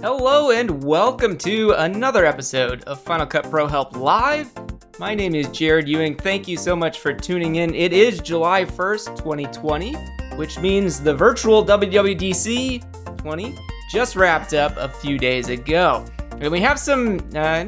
Hello and welcome to another episode of Final Cut Pro Help Live. My name is Jared Ewing. Thank you so much for tuning in. It is July 1st, 2020, which means the virtual WWDC 20 just wrapped up a few days ago. And we have some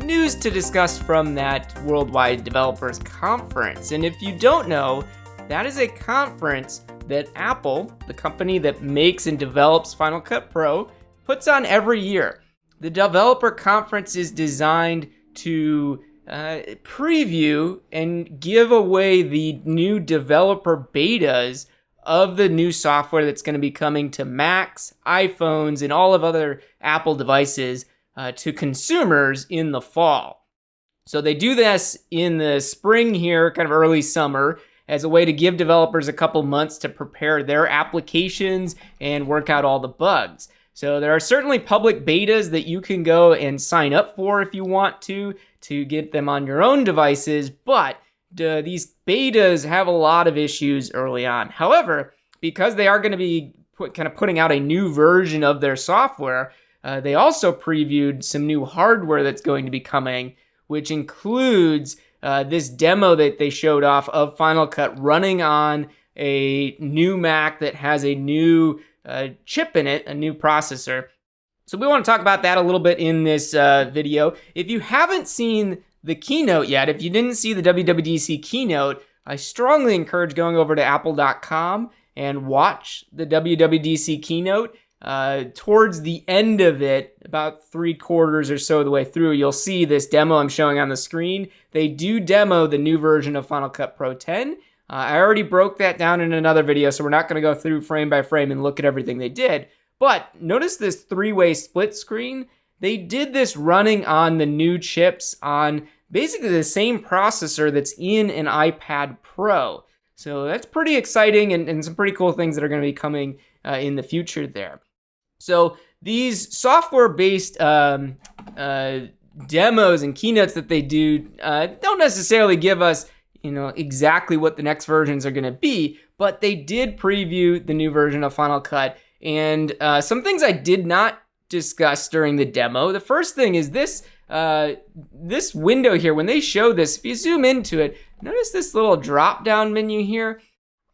news to discuss from that Worldwide Developers Conference. And if you don't know, that is a conference that Apple, the company that makes and develops Final Cut Pro, puts on every year. The developer conference is designed to preview and give away the new developer betas of the new software that's going to be coming to Macs, iPhones, and all of other Apple devices to consumers in the fall. So they do this in the spring here, kind of early summer, as a way to give developers a couple months to prepare their applications and work out all the bugs. So there are certainly public betas that you can go and sign up for if you want to get them on your own devices, but these betas have a lot of issues early on. However, because they are going to be putting out a new version of their software, they also previewed some new hardware that's going to be coming, which includes this demo that they showed off of Final Cut running on a new Mac that has a new chip in it, a new processor. So we want to talk about that a little bit in this video. If you haven't seen the keynote yet, if you didn't see the WWDC keynote, I strongly encourage going over to apple.com and watch the WWDC keynote. Towards the end of it, about 3/4 or so of the way through, you'll see this demo I'm showing on the screen. They do demo the new version of Final Cut Pro 10. I already broke that down in another video, so we're not going to go through frame by frame and look at everything they did. But notice this three-way split screen. They did this running on the new chips on basically the same processor that's in an iPad Pro. So that's pretty exciting and some pretty cool things that are going to be coming in the future there. So these software-based demos and keynotes that they do don't necessarily give us exactly what the next versions are going to be, but they did preview the new version of Final Cut. And some things I did not discuss during the demo. The first thing is this window here. When they show this, if you zoom into it, notice this little drop-down menu here.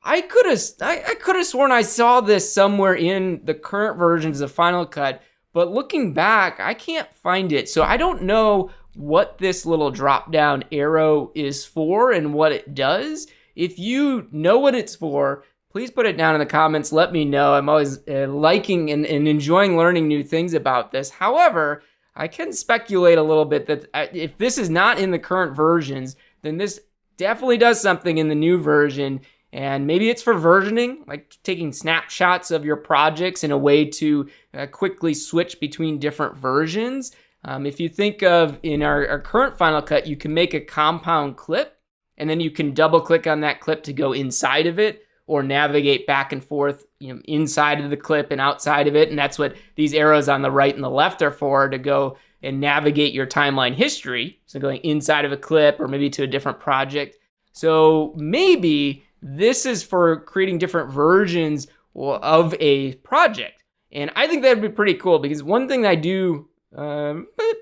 I could have sworn I saw this somewhere in the current versions of Final Cut, but looking back, I can't find it. So I don't know what this little drop-down arrow is for and what it does. If you know what it's for, please put it down in the comments. Let me know. I'm always liking and enjoying learning new things about this. However, I can speculate a little bit that if this is not in the current versions, then this definitely does something in the new version. And maybe it's for versioning, like taking snapshots of your projects in a way to quickly switch between different versions. If you think of in our current Final Cut, you can make a compound clip, and then you can double click on that clip to go inside of it or navigate back and forth inside of the clip and outside of it. And that's what these arrows on the right and the left are for, to go and navigate your timeline history. So going inside of a clip or maybe to a different project. So maybe this is for creating different versions of a project. And I think that would be pretty cool, because one thing that I do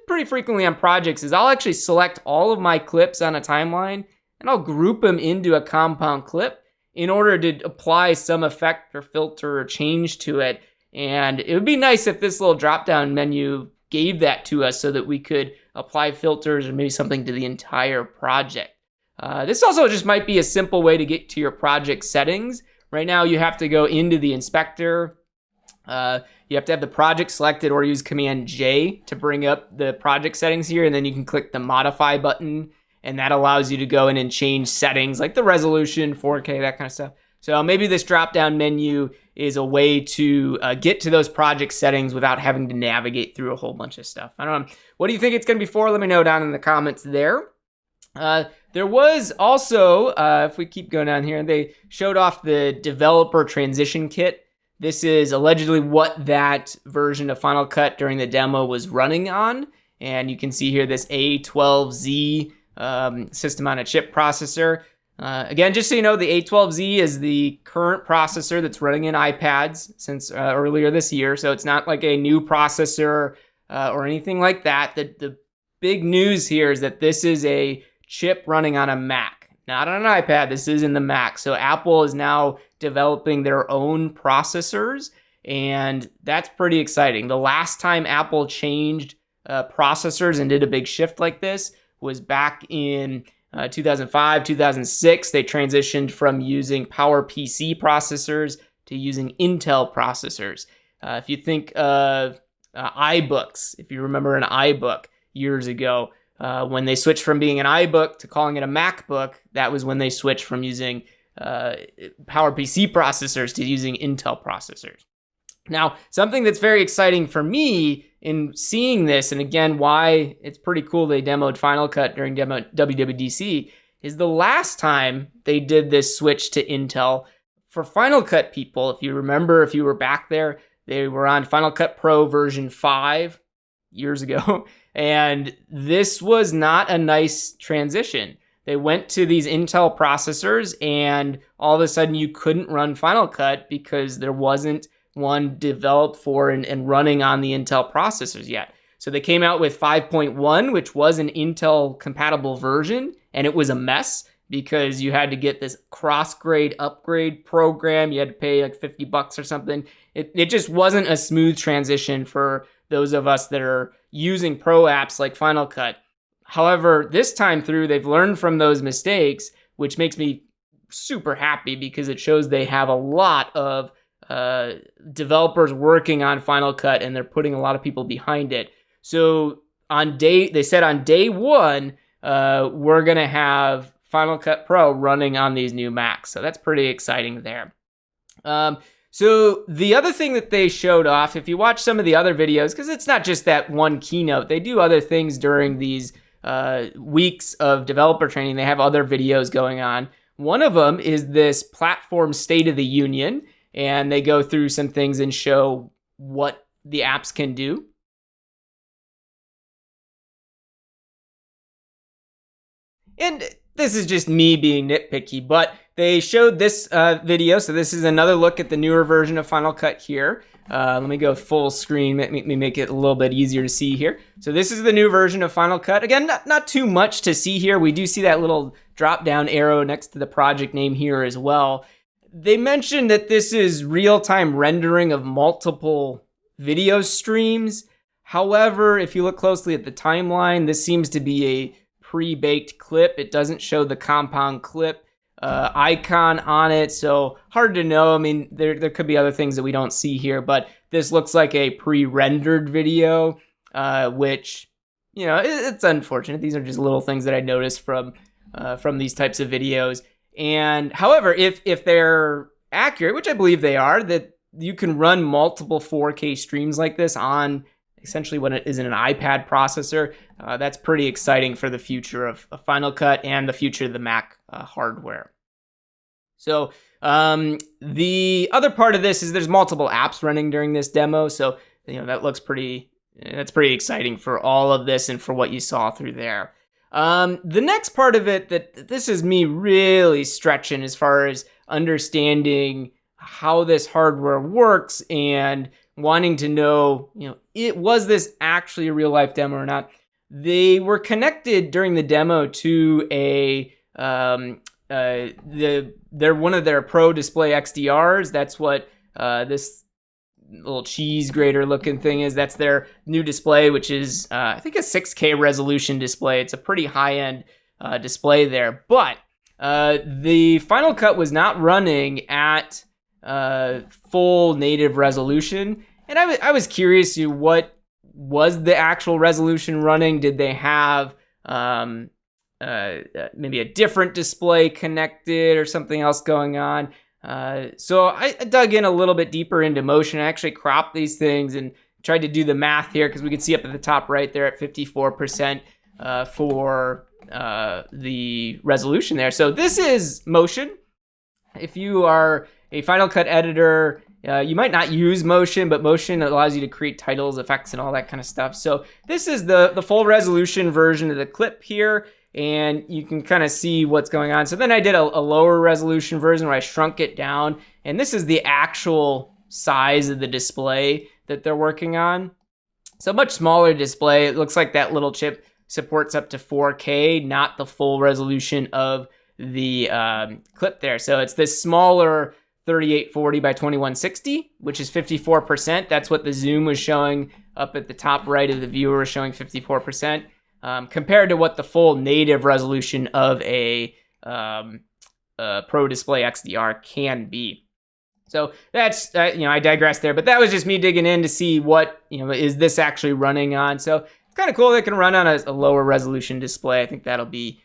pretty frequently on projects is I'll actually select all of my clips on a timeline and I'll group them into a compound clip in order to apply some effect or filter or change to it. And it would be nice if this little drop-down menu gave that to us so that we could apply filters or maybe something to the entire project. This also just might be a simple way to get to your project settings. Right now you have to go into the inspector. You have to have the project selected or use Command J to bring up the project settings here, and then you can click the modify button, and that allows you to go in and change settings like the resolution, 4K, that kind of stuff. So maybe this drop-down menu is a way to get to those project settings without having to navigate through a whole bunch of stuff. I don't know. What do you think it's going to be for? Let me know down in the comments there. There was also, if we keep going down here, they showed off the developer transition kit. This is allegedly what that version of Final Cut during the demo was running on. And you can see here this A12Z system on a chip processor. Again, just so you know, the A12Z is the current processor that's running in iPads since earlier this year. So it's not like a new processor or anything like that. The big news here is that this is a chip running on a Mac, not on an iPad. This is in the Mac. So Apple is now developing their own processors, and that's pretty exciting. The last time Apple changed processors and did a big shift like this was back in 2005, 2006. They transitioned from using PowerPC processors to using Intel processors. If you think of iBooks, if you remember an iBook years ago, when they switched from being an iBook to calling it a MacBook, that was when they switched from using PowerPC processors to using Intel processors. Now, something that's very exciting for me in seeing this, and again, why it's pretty cool they demoed Final Cut during WWDC, is the last time they did this switch to Intel, for Final Cut people, if you remember, if you were back there, they were on Final Cut Pro version 5 years ago, and this was not a nice transition. They went to these Intel processors, and all of a sudden you couldn't run Final Cut because there wasn't one developed for and running on the Intel processors yet. So they came out with 5.1, which was an Intel compatible version, and it was a mess because you had to get this cross-grade upgrade program. You had to pay like $50 or something. It just wasn't a smooth transition for those of us that are using pro apps like Final Cut. However, this time through, they've learned from those mistakes, which makes me super happy because it shows they have a lot of developers working on Final Cut, and they're putting a lot of people behind it. So they said on day one, we're gonna have Final Cut Pro running on these new Macs. So that's pretty exciting there. So the other thing that they showed off, if you watch some of the other videos, because it's not just that one keynote, they do other things during these weeks of developer training. They have other videos going on. One of them is this platform State of the Union, and they go through some things and show what the apps can do. And this is just me being nitpicky, but they showed this video. So this is another look at the newer version of Final Cut here. Let me go full screen. Let me make it a little bit easier to see here. So this is the new version of Final Cut. Again, not too much to see here. We do see that little drop-down arrow next to the project name here as well. They mentioned that this is real-time rendering of multiple video streams. However, if you look closely at the timeline, this seems to be a pre-baked clip. It doesn't show the compound clip icon on it, so hard to know. I mean, there could be other things that we don't see here, but this looks like a pre-rendered video, which, you know, it's unfortunate. These are just little things that I noticed from these types of videos. And however, if they're accurate, which I believe they are, that you can run multiple 4K streams like this on essentially what it is in an iPad processor, that's pretty exciting for the future of Final Cut and the future of the Mac hardware. So the other part of this is there's multiple apps running during this demo, so you know that's pretty exciting for all of this and for what you saw through there. The next part of it, that this is me really stretching as far as understanding how this hardware works and wanting to know, you know, was this actually a real life demo or not? They were connected during the demo to they're one of their Pro Display XDRs. That's what this little cheese grater looking thing is. That's their new display, which is I think a 6K resolution display. It's a pretty high-end display there, but the Final Cut was not running at full native resolution, and I was curious, what was the actual resolution running? Did they have maybe a different display connected or something else going on? So I dug in a little bit deeper into Motion. I actually cropped these things and tried to do the math here, because we could see up at the top right there at 54% for the resolution there. So this is Motion. If you are a Final Cut editor, you might not use Motion, but Motion allows you to create titles, effects, and all that kind of stuff. So this is the full resolution version of the clip here, and you can kind of see what's going on. So then I did a lower resolution version where I shrunk it down, and this is the actual size of the display that they're working on. So much smaller display. It looks like that little chip supports up to 4K, not the full resolution of the clip there. So it's this smaller 3840 by 2160, which is 54%. That's what the zoom was showing up at the top right of the viewer, showing 54%, compared to what the full native resolution of a Pro Display XDR can be. So that's, I digress there, but that was just me digging in to see what, is this actually running on. So it's kind of cool that it can run on a lower resolution display. I think that'll be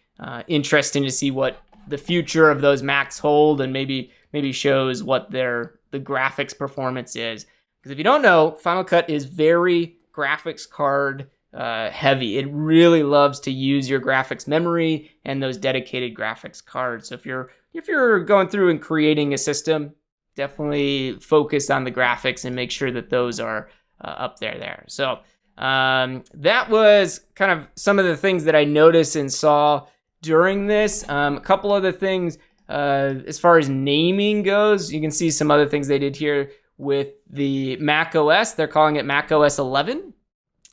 interesting to see what the future of those Macs hold, and maybe shows what the graphics performance is. Because if you don't know, Final Cut is very graphics card heavy. It really loves to use your graphics memory and those dedicated graphics cards. So if you're going through and creating a system, definitely focus on the graphics and make sure that those are up there. So that was kind of some of the things that I noticed and saw during this. A couple other things as far as naming goes. You can see some other things they did here with the Mac OS. They're calling it Mac OS 11.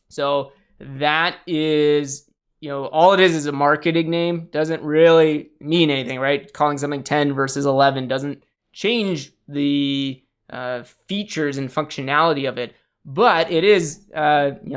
So that is, all it is a marketing name. Doesn't really mean anything, right? Calling something 10 versus 11 doesn't change the features and functionality of it, but it is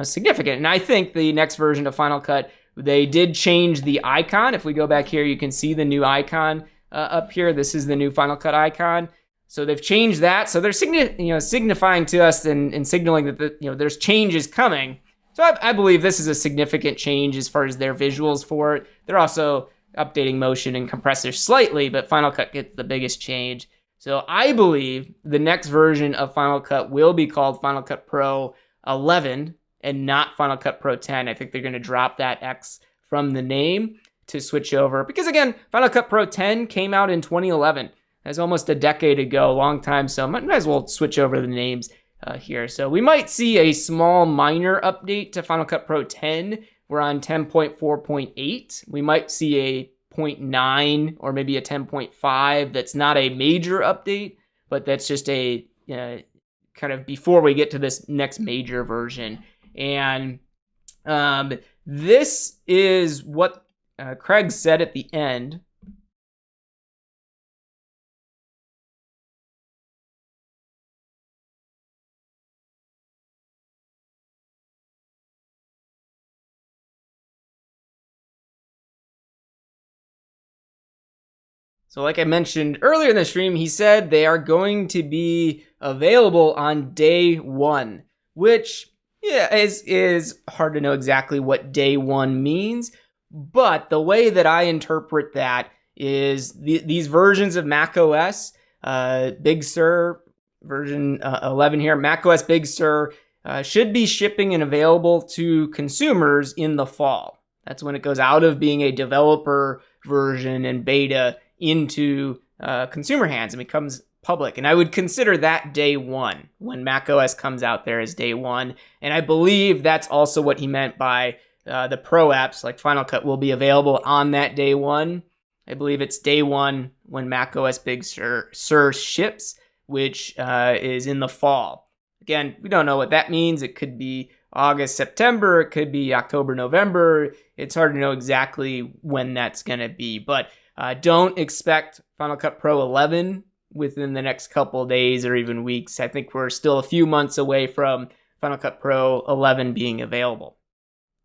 significant. And I think the next version of Final Cut, they did change the icon. If we go back here, you can see the new icon up here. This is the new Final Cut icon. So they've changed that. So they're signifying to us and signaling that there's changes coming. So I believe this is a significant change as far as their visuals for it. They're also updating motion and compressors slightly, but Final Cut gets the biggest change. So I believe the next version of Final Cut will be called Final Cut Pro 11 and not Final Cut Pro 10. I think they're going to drop that X from the name to switch over. Because again, Final Cut Pro 10 came out in 2011. That's almost a decade ago, a long time. So might as well switch over the names here. So we might see a small minor update to Final Cut Pro 10. We're on 10.4.8. We might see a 0.9 or maybe a 10.5. That's not a major update, but that's just a kind of before we get to this next major version. And this is what Craig said at the end. So like I mentioned earlier in the stream, he said they are going to be available on day one, which is hard to know exactly what day one means. But the way that I interpret that is these versions of macOS, Big Sur version 11 here, macOS Big Sur should be shipping and available to consumers in the fall. That's when it goes out of being a developer version and beta into consumer hands and becomes public. And I would consider that day one, when macOS comes out there, as day one. And I believe that's also what he meant by the Pro apps, like Final Cut, will be available on that day one. I believe it's day one when macOS Big Sur ships, which is in the fall. Again, we don't know what that means. It could be August, September. It could be October, November. It's hard to know exactly when that's going to be. But don't expect Final Cut Pro 11 within the next couple of days or even weeks. I think we're still a few months away from Final Cut Pro 11 being available.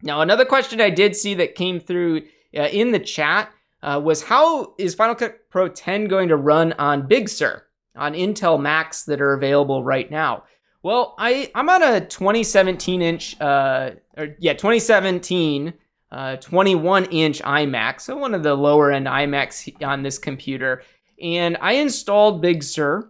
Now, another question I did see that came through in the chat was, how is Final Cut Pro 10 going to run on Big Sur, on Intel Macs that are available right now? Well, I'm on a 2017-inch, 2017 21-inch iMac, so one of the lower-end iMacs on this computer. And I installed Big Sur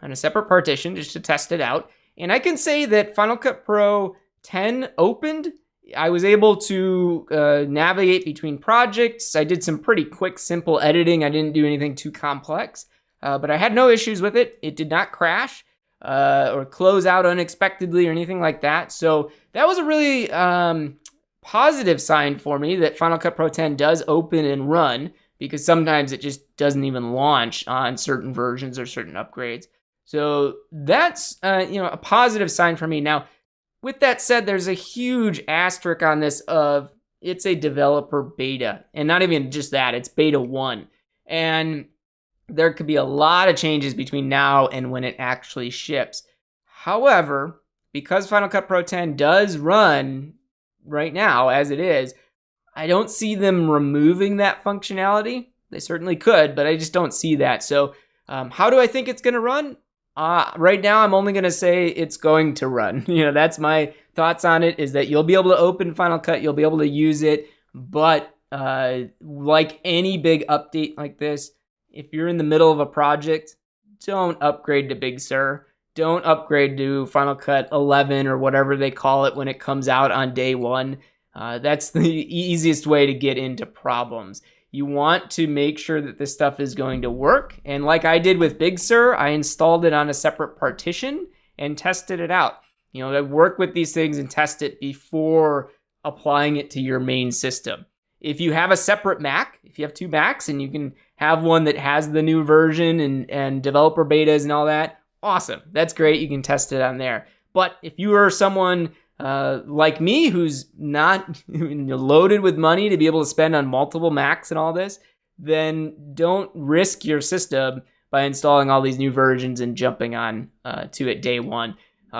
on a separate partition just to test it out. And I can say that Final Cut Pro 10 opened. I was able to navigate between projects. I did some pretty quick, simple editing. I didn't do anything too complex, but I had no issues with it. It did not crash or close out unexpectedly or anything like that. So that was a really positive sign for me that Final Cut Pro 10 does open and run, because sometimes it just doesn't even launch on certain versions or certain upgrades. So that's a positive sign for me. Now, with that said, there's a huge asterisk on this of it's a developer beta, and not even just that, it's beta 1. And there could be a lot of changes between now and when it actually ships. However, because Final Cut Pro 10 does run right now as it is, I don't see them removing that functionality. They certainly could, but I just don't see that. So how do I think it's going to run? Right now, I'm only going to say it's going to run. That's my thoughts on it, is that you'll be able to open Final Cut, you'll be able to use it, but like any big update like this, if you're in the middle of a project, don't upgrade to Big Sur. Don't upgrade to Final Cut 11 or whatever they call it when it comes out on day 1. That's the easiest way to get into problems. You want to make sure that this stuff is going to work. And like I did with Big Sur, I installed it on a separate partition and tested it out. I work with these things and test it before applying it to your main system. If you have a separate Mac, if you have 2 Macs and you can have one that has the new version and developer betas and all that, awesome. That's great. You can test it on there. But if you are someone like me, who's not loaded with money to be able to spend on multiple Macs and all this, then don't risk your system by installing all these new versions and jumping on to it day 1.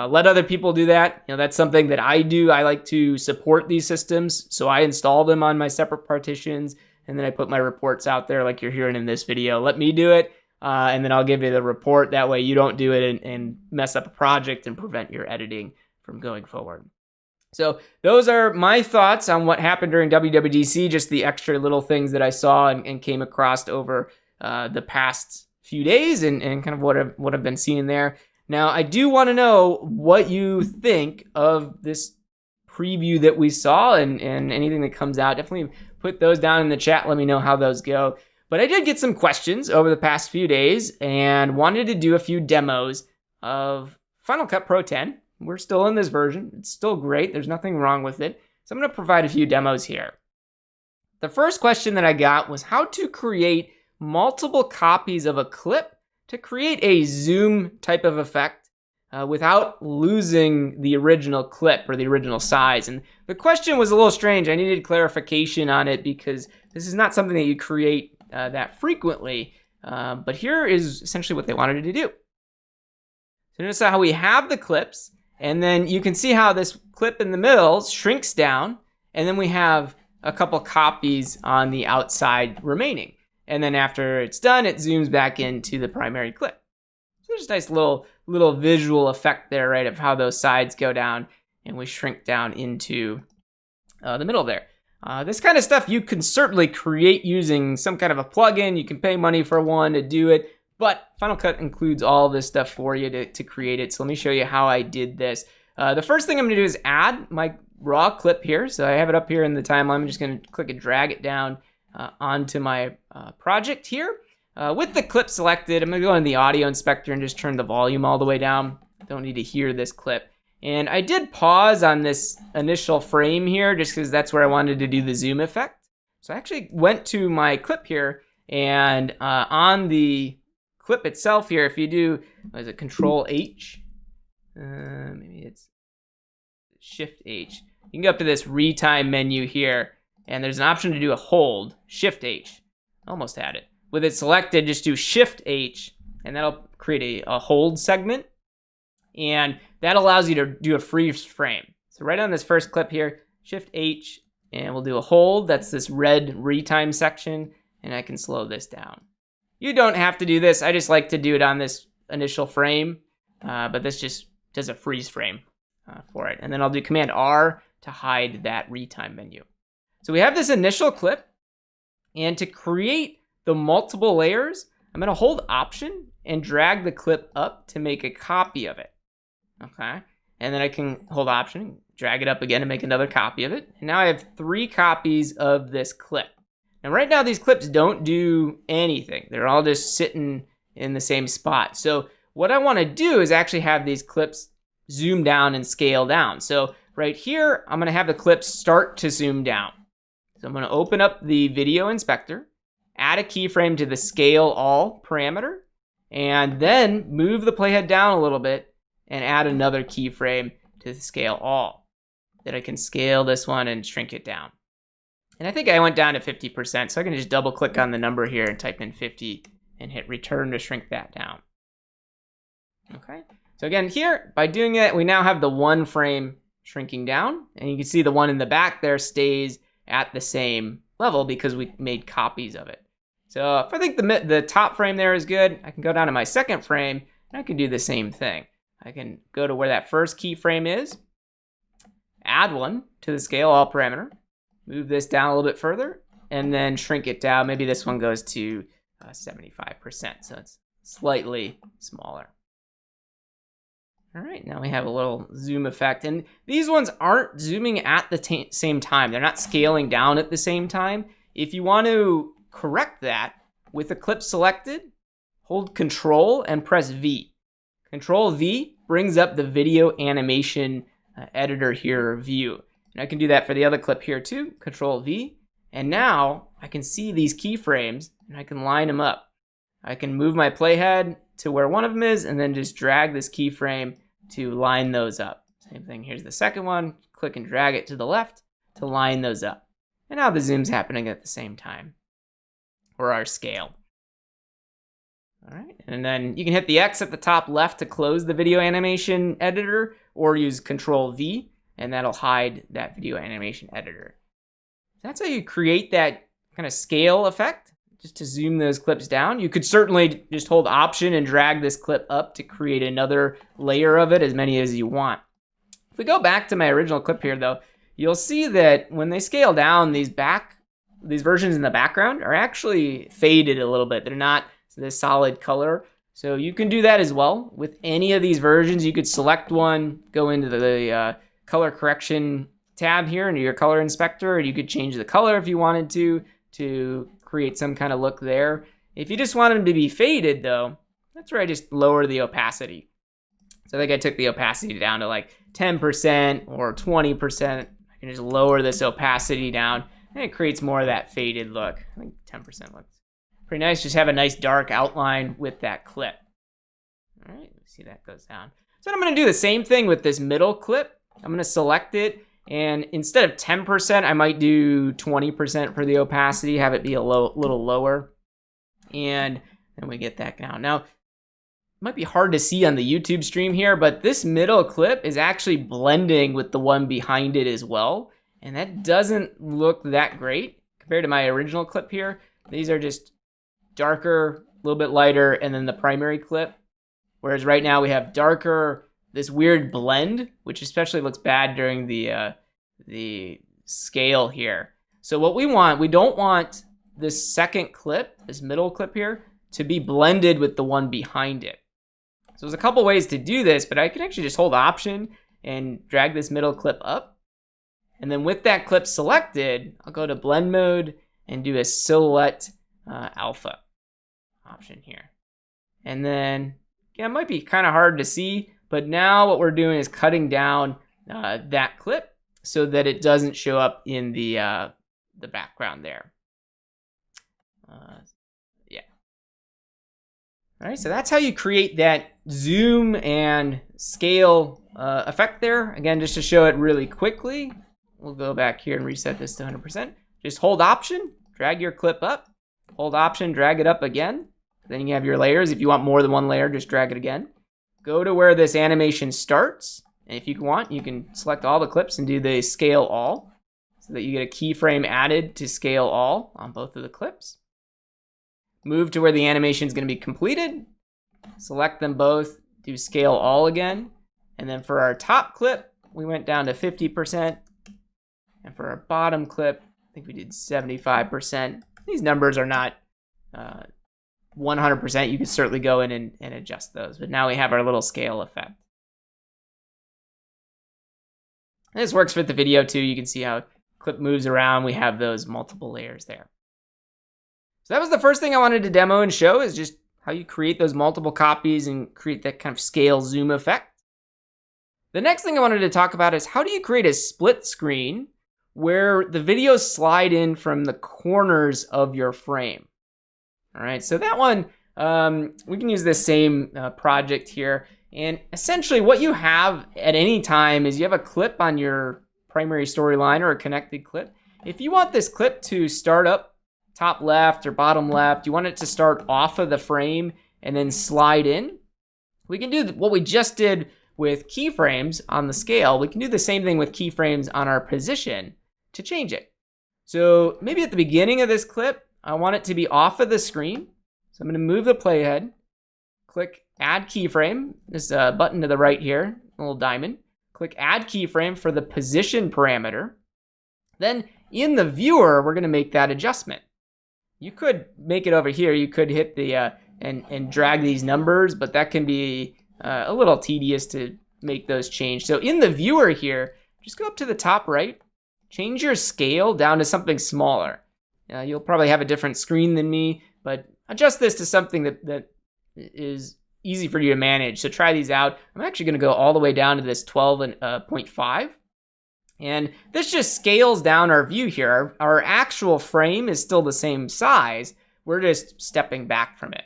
Let other people do that. That's something that I do. I like to support these systems, so I install them on my separate partitions, and then I put my reports out there like you're hearing in this video. Let me do it, and then I'll give you the report. That way you don't do it and mess up a project and prevent your editing from going forward. So those are my thoughts on what happened during WWDC, just the extra little things that I saw and came across over the past few days and kind of what I've been seeing there. Now, I do want to know what you think of this preview that we saw and anything that comes out. Definitely put those down in the chat. Let me know how those go. But I did get some questions over the past few days and wanted to do a few demos of Final Cut Pro 10. We're still in this version. It's still great. There's nothing wrong with it. So I'm going to provide a few demos here. The first question that I got was how to create multiple copies of a clip to create a zoom type of effect without losing the original clip or the original size. And the question was a little strange. I needed clarification on it because this is not something that you create that frequently. But here is essentially what they wanted to do. So notice how we have the clips, and then you can see how this clip in the middle shrinks down, and then we have a couple copies on the outside remaining. And then after it's done, it zooms back into the primary clip. So there's a nice little visual effect there, right, of how those sides go down, and we shrink down into the middle there. This kind of stuff you can certainly create using some kind of a plugin. You can pay money for one to do it, but Final Cut includes all this stuff for you to create it. So let me show you how I did this. The first thing I'm going to do is add my raw clip here. So I have it up here in the timeline. I'm just going to click and drag it down onto my project here. With the clip selected, I'm going to go in the audio inspector and just turn the volume all the way down. Don't need to hear this clip. And I did pause on this initial frame here just because that's where I wanted to do the zoom effect. So I actually went to my clip here, and on the clip itself here, if you do, what is it, Control H? Maybe it's Shift H. You can go up to this retime menu here, and there's an option to do a hold, Shift H. Almost had it. With it selected, just do Shift H, and that'll create a hold segment. And that allows you to do a freeze frame. So right on this first clip here, Shift H, and we'll do a hold. That's this red retime section, and I can slow this down. You don't have to do this. I just like to do it on this initial frame, but this just does a freeze frame for it. And then I'll do Command R to hide that retime menu. So we have this initial clip, and to create the multiple layers, I'm going to hold Option and drag the clip up to make a copy of it. Okay, and then I can hold Option, drag it up again to make another copy of it. And now I have 3 copies of this clip. Now right now these clips don't do anything. They're all just sitting in the same spot. So what I want to do is actually have these clips zoom down and scale down. So right here, I'm going to have the clips start to zoom down. So I'm going to open up the video inspector, add a keyframe to the scale all parameter, and then move the playhead down a little bit and add another keyframe to scale all. That I can scale this one and shrink it down. And I think I went down to 50%, so I can just double click on the number here and type in 50 and hit return to shrink that down. Okay, so again here, by doing it, we now have the one frame shrinking down, and you can see the one in the back there stays at the same level because we made copies of it. So if I think the top frame there is good, I can go down to my second frame, and I can do the same thing. I can go to where that first keyframe is, add one to the scale all parameter, move this down a little bit further, and then shrink it down. Maybe this one goes to 75%, so it's slightly smaller. All right, now we have a little zoom effect, and these ones aren't zooming at the same time. They're not scaling down at the same time. If you want to correct that, with the clip selected, hold Control and press V. Control V brings up the video animation editor here view. And I can do that for the other clip here too, Control V. And now I can see these keyframes and I can line them up. I can move my playhead to where one of them is and then just drag this keyframe to line those up. Same thing, here's the second one. Click and drag it to the left to line those up. And now the zoom's happening at the same time, or our scale. All right, and then you can hit the X at the top left to close the video animation editor, or use Control V, and that'll hide that video animation editor. That's how you create that kind of scale effect, just to zoom those clips down. You could certainly just hold Option and drag this clip up to create another layer of it, as many as you want. If we go back to my original clip here though, you'll see that when they scale down, these versions in the background are actually faded a little bit. They're not this solid color. So you can do that as well with any of these versions. You could select one, go into the color correction tab here into your color inspector, and you could change the color if you wanted to create some kind of look there. If you just want them to be faded though, that's where I just lower the opacity. So I think I took the opacity down to like 10% or 20%. I can just lower this opacity down and it creates more of that faded look. I think 10% looks pretty nice. Just have a nice dark outline with that clip. All right, see that goes down. So I'm gonna do the same thing with this middle clip. I'm gonna select it, and instead of 10%, I might do 20% for the opacity, have it be a little lower. And then we get that down. Now, it might be hard to see on the YouTube stream here, but this middle clip is actually blending with the one behind it as well. And that doesn't look that great compared to my original clip here. These are just darker, a little bit lighter, and then the primary clip. Whereas right now we have darker, this weird blend, which especially looks bad during the scale here. So what we don't want this second clip, this middle clip here, to be blended with the one behind it. So there's a couple ways to do this, but I can actually just hold Option and drag this middle clip up. And then with that clip selected, I'll go to blend mode and do a silhouette alpha option here. And then, yeah, it might be kind of hard to see, but now what we're doing is cutting down that clip so that it doesn't show up in the background there. Yeah. All right, so that's how you create that zoom and scale effect there. Again, just to show it really quickly, we'll go back here and reset this to 100%. Just hold Option, drag your clip up, hold Option, drag it up again. Then you have your layers. If you want more than one layer, just drag it again. Go to where this animation starts. And if you want, you can select all the clips and do the scale all so that you get a keyframe added to scale all on both of the clips. Move to where the animation is going to be completed. Select them both, do scale all again. And then for our top clip, we went down to 50%. And for our bottom clip, I think we did 75%. These numbers are not 100%. You could certainly go in and adjust those. But now we have our little scale effect. And this works with the video too. You can see how clip moves around. We have those multiple layers there. So that was the first thing I wanted to demo and show, is just how you create those multiple copies and create that kind of scale zoom effect. The next thing I wanted to talk about is how do you create a split screen where the videos slide in from the corners of your frame. All right, so that one, we can use this same project here. And essentially what you have at any time is you have a clip on your primary storyline or a connected clip. If you want this clip to start up top left or bottom left, you want it to start off of the frame and then slide in, we can do what we just did with keyframes on the scale. We can do the same thing with keyframes on our position to change it. So maybe at the beginning of this clip, I want it to be off of the screen. So I'm going to move the playhead, click Add Keyframe, this button to the right here, a little diamond. Click Add Keyframe for the position parameter. Then in the viewer, we're going to make that adjustment. You could make it over here. You could hit the and drag these numbers, but that can be a little tedious to make those change. So in the viewer here, just go up to the top right, change your scale down to something smaller. You'll probably have a different screen than me, but adjust this to something that is easy for you to manage. So try these out. I'm actually going to go all the way down to this 12.5. And this just scales down our view here. Our actual frame is still the same size. We're just stepping back from it.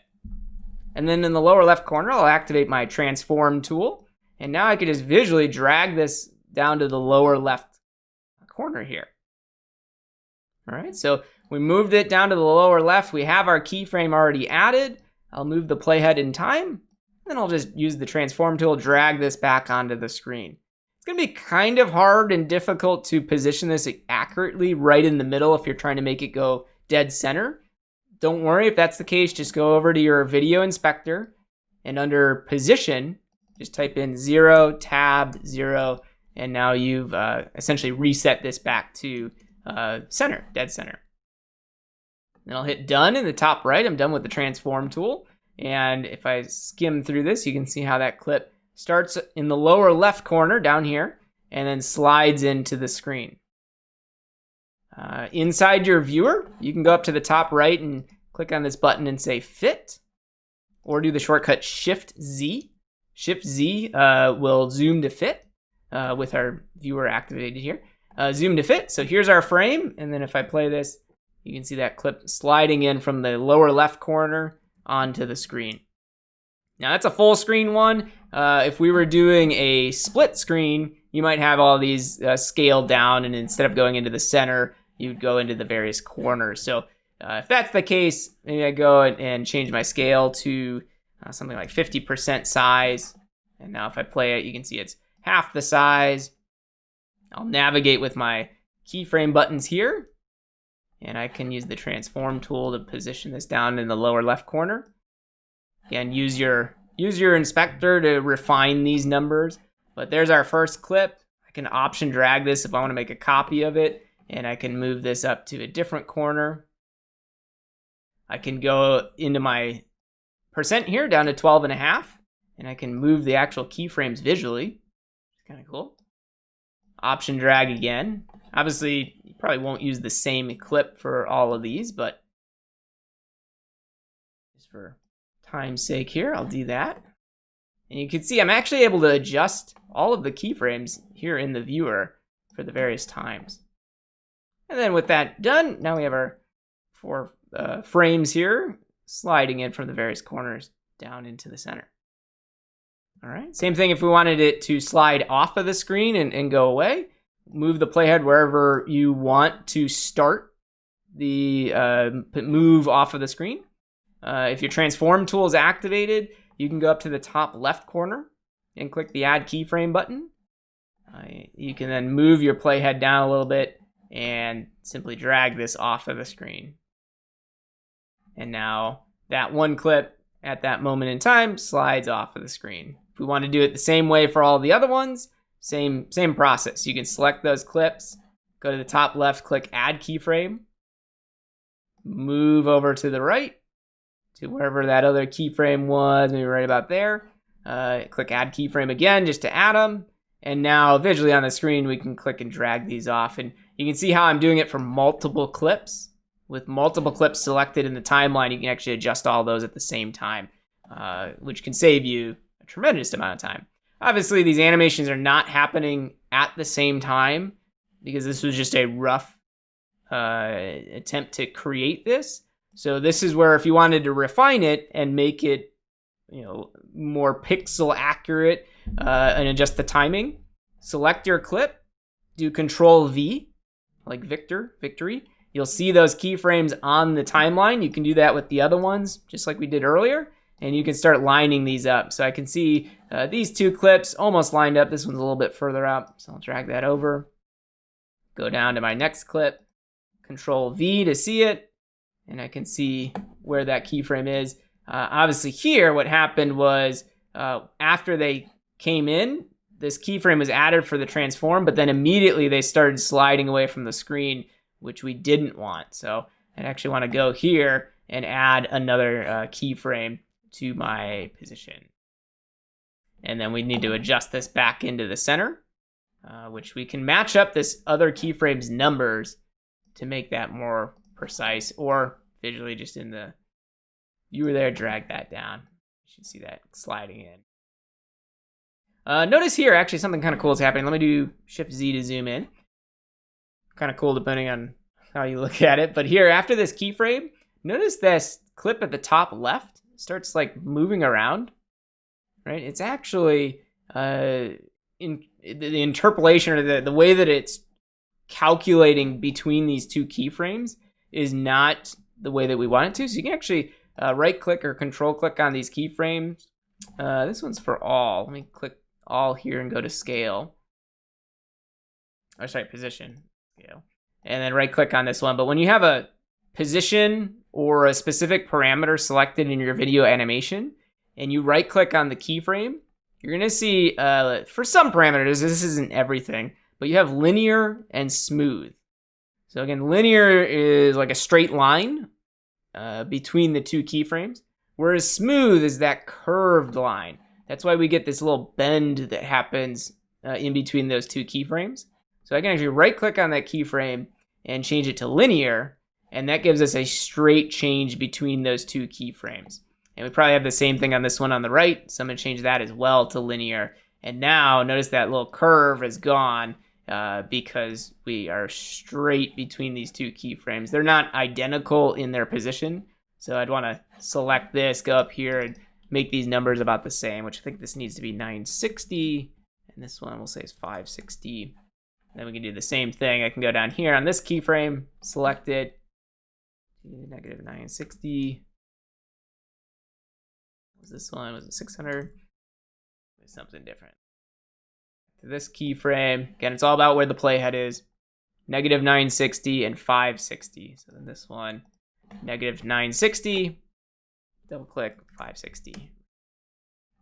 And then in the lower left corner, I'll activate my transform tool. And now I can just visually drag this down to the lower left corner here. All right, so we moved it down to the lower left. We have our keyframe already added. I'll move the playhead in time. Then I'll just use the transform tool, drag this back onto the screen. It's gonna be kind of hard and difficult to position this accurately right in the middle if you're trying to make it go dead center. Don't worry if that's the case, just go over to your video inspector and under position, just type in 0, tab, 0, and now you've essentially reset this back to center, dead center. Then I'll hit done in the top right. I'm done with the transform tool. And if I skim through this, you can see how that clip starts in the lower left corner down here and then slides into the screen. Inside your viewer, you can go up to the top right and click on this button and say fit, or do the shortcut Shift Z. Shift Z will zoom to fit with our viewer activated here. Zoom to fit. So here's our frame. And then if I play this, you can see that clip sliding in from the lower left corner onto the screen. Now that's a full screen one. If we were doing a split screen, you might have all these scaled down, and instead of going into the center, you'd go into the various corners. So if that's the case, maybe I go and change my scale to something like 50% size. And now if I play it, you can see it's half the size. I'll navigate with my keyframe buttons here. And I can use the transform tool to position this down in the lower left corner. Again, use your inspector to refine these numbers. But there's our first clip. I can option drag this if I want to make a copy of it, and I can move this up to a different corner. I can go into my percent here down to 12.5, and I can move the actual keyframes visually. It's kind of cool. Option drag again. Obviously, you probably won't use the same clip for all of these, but just for time's sake here, I'll do that. And you can see I'm actually able to adjust all of the keyframes here in the viewer for the various times. And then with that done, now we have our 4 frames here sliding in from the various corners down into the center. All right, same thing if we wanted it to slide off of the screen and go away. Move the playhead wherever you want to start the move off of the screen. If your transform tool is activated, you can go up to the top left corner and click the add keyframe button. You can then move your playhead down a little bit and simply drag this off of the screen. And now that one clip at that moment in time slides off of the screen. If we want to do it the same way for all the other ones, same process. You can select those clips, go to the top left, click add keyframe, move over to the right to wherever that other keyframe was, maybe right about there. Click add keyframe again just to add them. And now visually on the screen, we can click and drag these off. And you can see how I'm doing it for multiple clips. With multiple clips selected in the timeline, you can actually adjust all those at the same time, which can save you a tremendous amount of time. Obviously, these animations are not happening at the same time because this was just a rough attempt to create this. So this is where if you wanted to refine it and make it more pixel accurate and adjust the timing, select your clip, do Control V, like victory. You'll see those keyframes on the timeline. You can do that with the other ones, just like we did earlier, and you can start lining these up. So I can see these two clips almost lined up. This one's a little bit further up, so I'll drag that over. Go down to my next clip, Control V to see it, and I can see where that keyframe is. Obviously here, what happened was after they came in, this keyframe was added for the transform, but then immediately they started sliding away from the screen, which we didn't want. So I actually want to go here and add another keyframe to my position. And then we need to adjust this back into the center, which we can match up this other keyframe's numbers to make that more precise, or visually just in the viewer there, drag that down. You should see that sliding in. Notice here, actually, something kind of cool is happening. Let me do Shift Z to zoom in. Kind of cool depending on how you look at it. But here, after this keyframe, notice this clip at the top left starts like moving around, right? It's actually in the interpolation, or the way that it's calculating between these two keyframes is not the way that we want it to. So you can actually right click or control click on these keyframes. This one's for all. Let me click all here and go to scale. Oh, sorry, position. Scale. And then right click on this one. But when you have a position or a specific parameter selected in your video animation and you right click on the keyframe, you're going to see for some parameters, this isn't everything, but you have linear and smooth. So again, linear is like a straight line between the two keyframes, whereas smooth is that curved line. That's why we get this little bend that happens in between those two keyframes. So I can actually right click on that keyframe and change it to linear, and that gives us a straight change between those two keyframes. And we probably have the same thing on this one on the right, so I'm going to change that as well to linear. And now notice that little curve is gone because we are straight between these two keyframes. They're not identical in their position, so I'd want to select this, go up here, and make these numbers about the same, which I think this needs to be 960, and this one we'll say is 560. Then we can do the same thing. I can go down here on this keyframe, select it, negative 960. Was this one? Was it 600? It's something different. To this keyframe, again, it's all about where the playhead is. Negative 960 and 560. So then this one, negative 960, double click 560.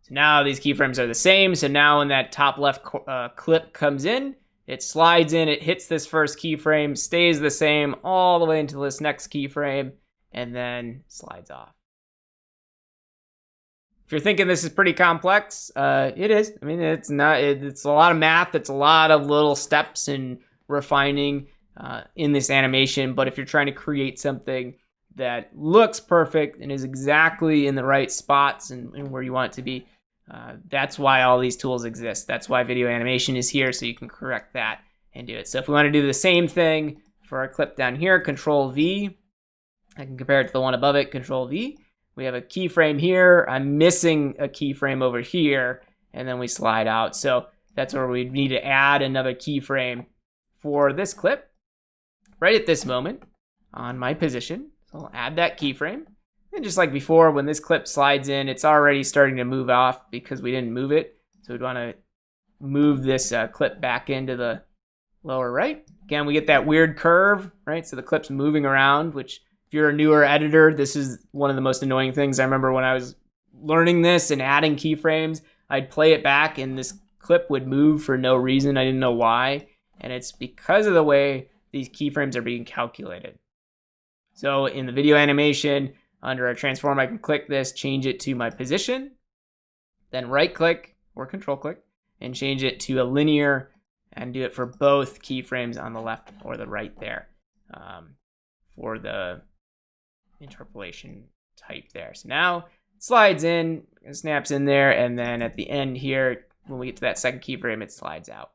So now these keyframes are the same. So now when that top left clip comes in, it slides in, it hits this first keyframe, stays the same all the way into this next keyframe, and then slides off. If you're thinking this is pretty complex, it is. I mean, it's not. It's a lot of math. It's a lot of little steps and refining in this animation. But if you're trying to create something that looks perfect and is exactly in the right spots and where you want it to be, that's why all these tools exist. That's why video animation is here, so you can correct that and do it. So if we want to do the same thing for our clip down here, Control V, I can compare it to the one above it, Control V. We have a keyframe here. I'm missing a keyframe over here, and then we slide out. So that's where we need to add another keyframe for this clip right at this moment on my position. So I'll add that keyframe. And just like before, when this clip slides in, it's already starting to move off because we didn't move it. So we'd want to move this clip back into the lower right. Again, we get that weird curve, right? So the clip's moving around, which if you're a newer editor, this is one of the most annoying things. I remember when I was learning this and adding keyframes, I'd play it back and this clip would move for no reason. I didn't know why. And it's because of the way these keyframes are being calculated. So in the video animation, under our transform, I can click this, change it to my position, then right click or control click and change it to a linear and do it for both keyframes on the left or the right there for the interpolation type there. So now it slides in, it snaps in there, and then at the end here, when we get to that second keyframe, it slides out.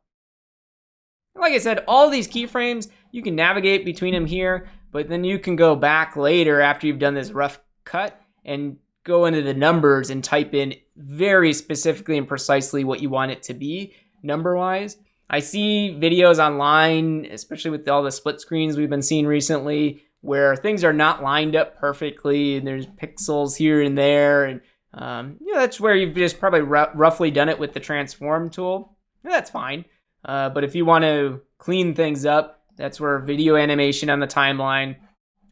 Like I said, all these keyframes, you can navigate between them here, but then you can go back later after you've done this rough cut and go into the numbers and type in very specifically and precisely what you want it to be number-wise. I see videos online, especially with all the split screens we've been seeing recently, where things are not lined up perfectly and there's pixels here and there. And that's where you've just probably roughly done it with the transform tool. That's fine. But if you want to clean things up, that's where video animation on the timeline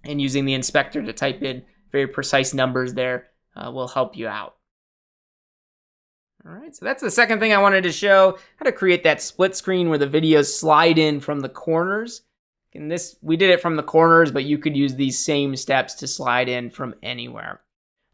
and using the inspector to type in very precise numbers there will help you out. All right, so that's the second thing I wanted to show, how to create that split screen where the videos slide in from the corners. And this, we did it from the corners, but you could use these same steps to slide in from anywhere.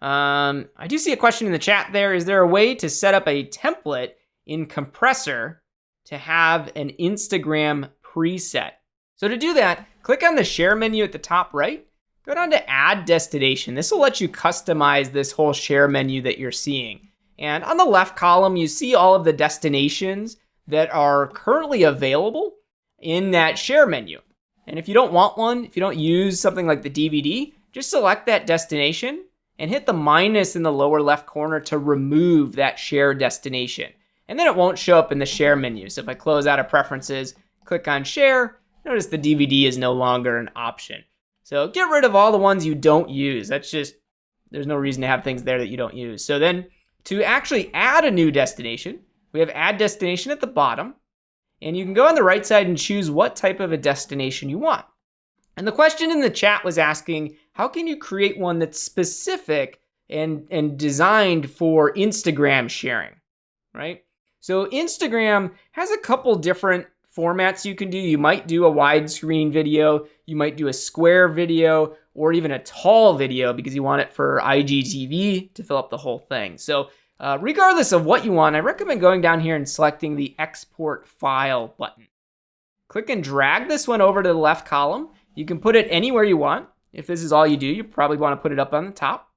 I do see a question in the chat there. Is there a way to set up a template in Compressor to have an Instagram preset? So to do that, click on the share menu at the top right, go down to add destination. This will let you customize this whole share menu that you're seeing. And on the left column, you see all of the destinations that are currently available in that share menu. And if you don't want one, if you don't use something like the DVD, just select that destination and hit the minus in the lower left corner to remove that share destination. And then it won't show up in the share menu. So if I close out of preferences, click on share, notice the DVD is no longer an option. So get rid of all the ones you don't use. That's just, there's no reason to have things there that you don't use. So then to actually add a new destination, we have add destination at the bottom. And you can go on the right side and choose what type of a destination you want. And the question in the chat was asking, how can you create one that's specific and designed for Instagram sharing, right? So Instagram has a couple different formats you can do. You might do a widescreen video, you might do a square video, or even a tall video because you want it for IGTV to fill up the whole thing. So regardless of what you want, I recommend going down here and selecting the Export File button. Click and drag this one over to the left column. You can put it anywhere you want. If this is all you do, you probably want to put it up on the top.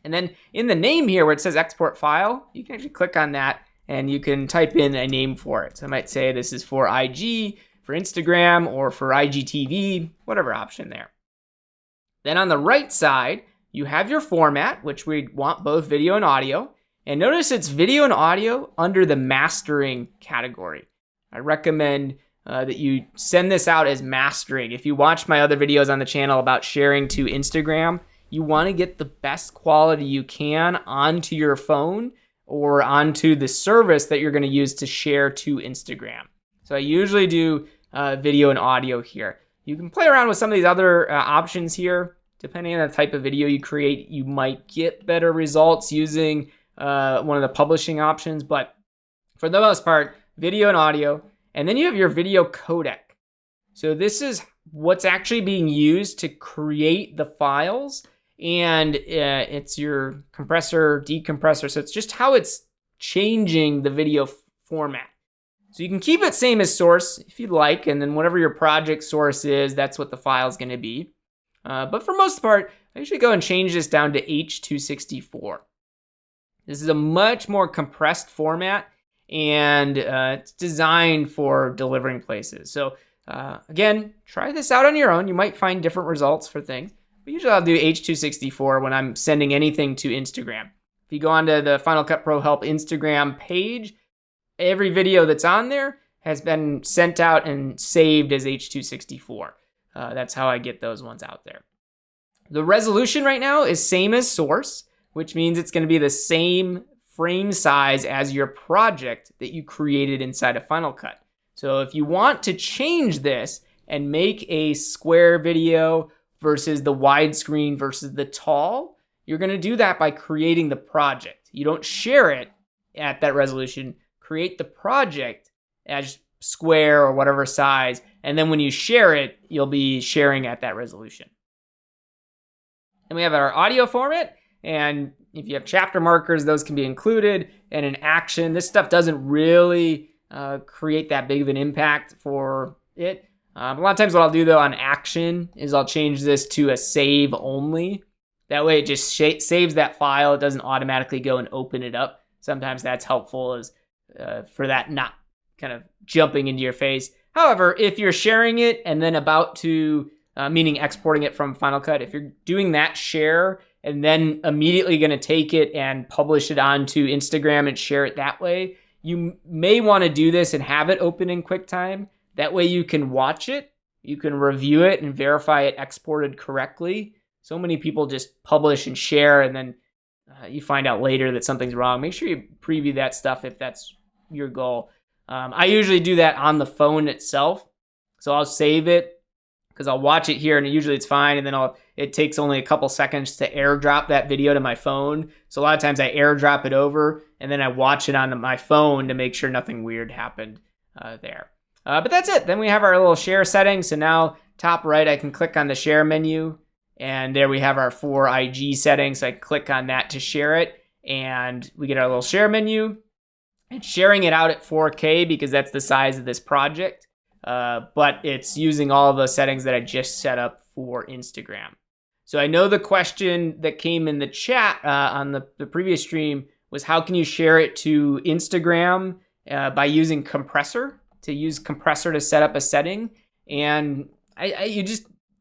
And then in the name here where it says Export File, you can actually click on that and you can type in a name for it. So I might say this is for IG, for Instagram, or for IGTV, whatever option there. Then on the right side, you have your format, which we want both video and audio. And notice it's video and audio under the mastering category. I recommend that you send this out as mastering. If you watch my other videos on the channel about sharing to Instagram, you want to get the best quality you can onto your phone or onto the service that you're going to use to share to Instagram. So I usually do video and audio here. You can play around with some of these other options here. Depending on the type of video you create, you might get better results using one of the publishing options, but for the most part, video and audio. And then you have your video codec. So this is what's actually being used to create the files, and it's your compressor, decompressor. So it's just how it's changing the video format. So you can keep it same as source if you'd like, and then whatever your project source is, that's what the file is going to be. But for most part, I usually go and change this down to H.264. This is a much more compressed format, and it's designed for delivering places. So again, try this out on your own. You might find different results for things. But usually I'll do H.264 when I'm sending anything to Instagram. If you go onto the Final Cut Pro Help Instagram page, every video that's on there has been sent out and saved as H.264. That's how I get those ones out there. The resolution right now is same as source, which means it's going to be the same frame size as your project that you created inside of Final Cut. So if you want to change this and make a square video versus the widescreen versus the tall, you're going to do that by creating the project. You don't share it at that resolution. Create the project as square or whatever size, and then when you share it, you'll be sharing at that resolution. And we have our audio format, and if you have chapter markers, those can be included, and an action. This stuff doesn't really create that big of an impact for it. A lot of times what I'll do though on action is I'll change this to a save only. That way it just saves that file. It doesn't automatically go and open it up. Sometimes that's helpful as for that not kind of jumping into your face. However, if you're sharing it and then about to, meaning exporting it from Final Cut, if you're doing that share and then immediately going to take it and publish it onto Instagram and share it that way, you may want to do this and have it open in QuickTime. That way you can watch it, you can review it and verify it exported correctly. So many people just publish and share, and then you find out later that something's wrong. Make sure you preview that stuff if that's your goal. I usually do that on the phone itself. So I'll save it because I'll watch it here and usually it's fine. And then it takes only a couple seconds to airdrop that video to my phone. So a lot of times I airdrop it over and then I watch it on my phone to make sure nothing weird happened there. But that's it. Then we have our little share settings. So now top right, I can click on the share menu. And there we have our 4 IG settings. I click on that to share it. And we get our little share menu. It's sharing it out at 4K because that's the size of this project. But it's using all of the settings that I just set up for Instagram. So I know the question that came in the chat on the previous stream was how can you share it to Instagram by using compressor, to use compressor to set up a setting. And I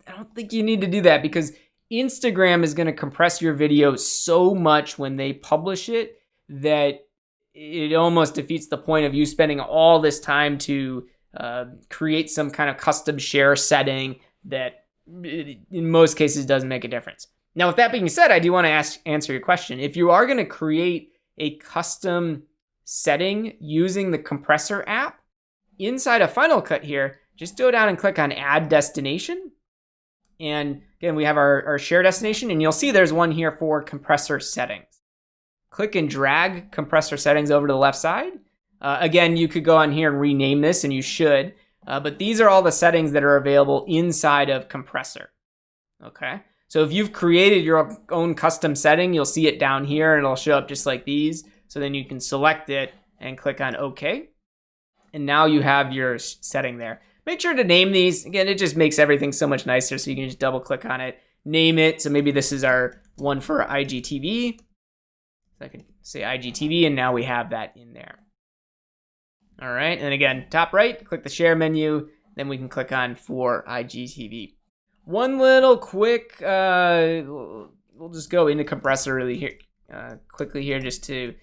don't think you need to do that because Instagram is going to compress your video so much when they publish it that it almost defeats the point of you spending all this time to create some kind of custom share setting that in most cases doesn't make a difference. Now, with that being said, I do want to answer your question. If you are going to create a custom setting using the compressor app, inside of Final Cut here, just go down and click on Add Destination. And again, we have our share destination, and you'll see there's one here for compressor settings. Click and drag compressor settings over to the left side. Again, you could go on here and rename this, and you should. But these are all the settings that are available inside of compressor. Okay, so if you've created your own custom setting, you'll see it down here, and it'll show up just like these. So then you can select it and click on OK. And now you have your setting there. Make sure to name these. Again, it just makes everything so much nicer, so you can just double click on it, name it. So maybe this is our one for IGTV. So I can say IGTV, and now we have that in there. All right, and again, top right, click the share menu, then we can click on for IGTV. One little quick, we'll just go into compressor really here, quickly here just to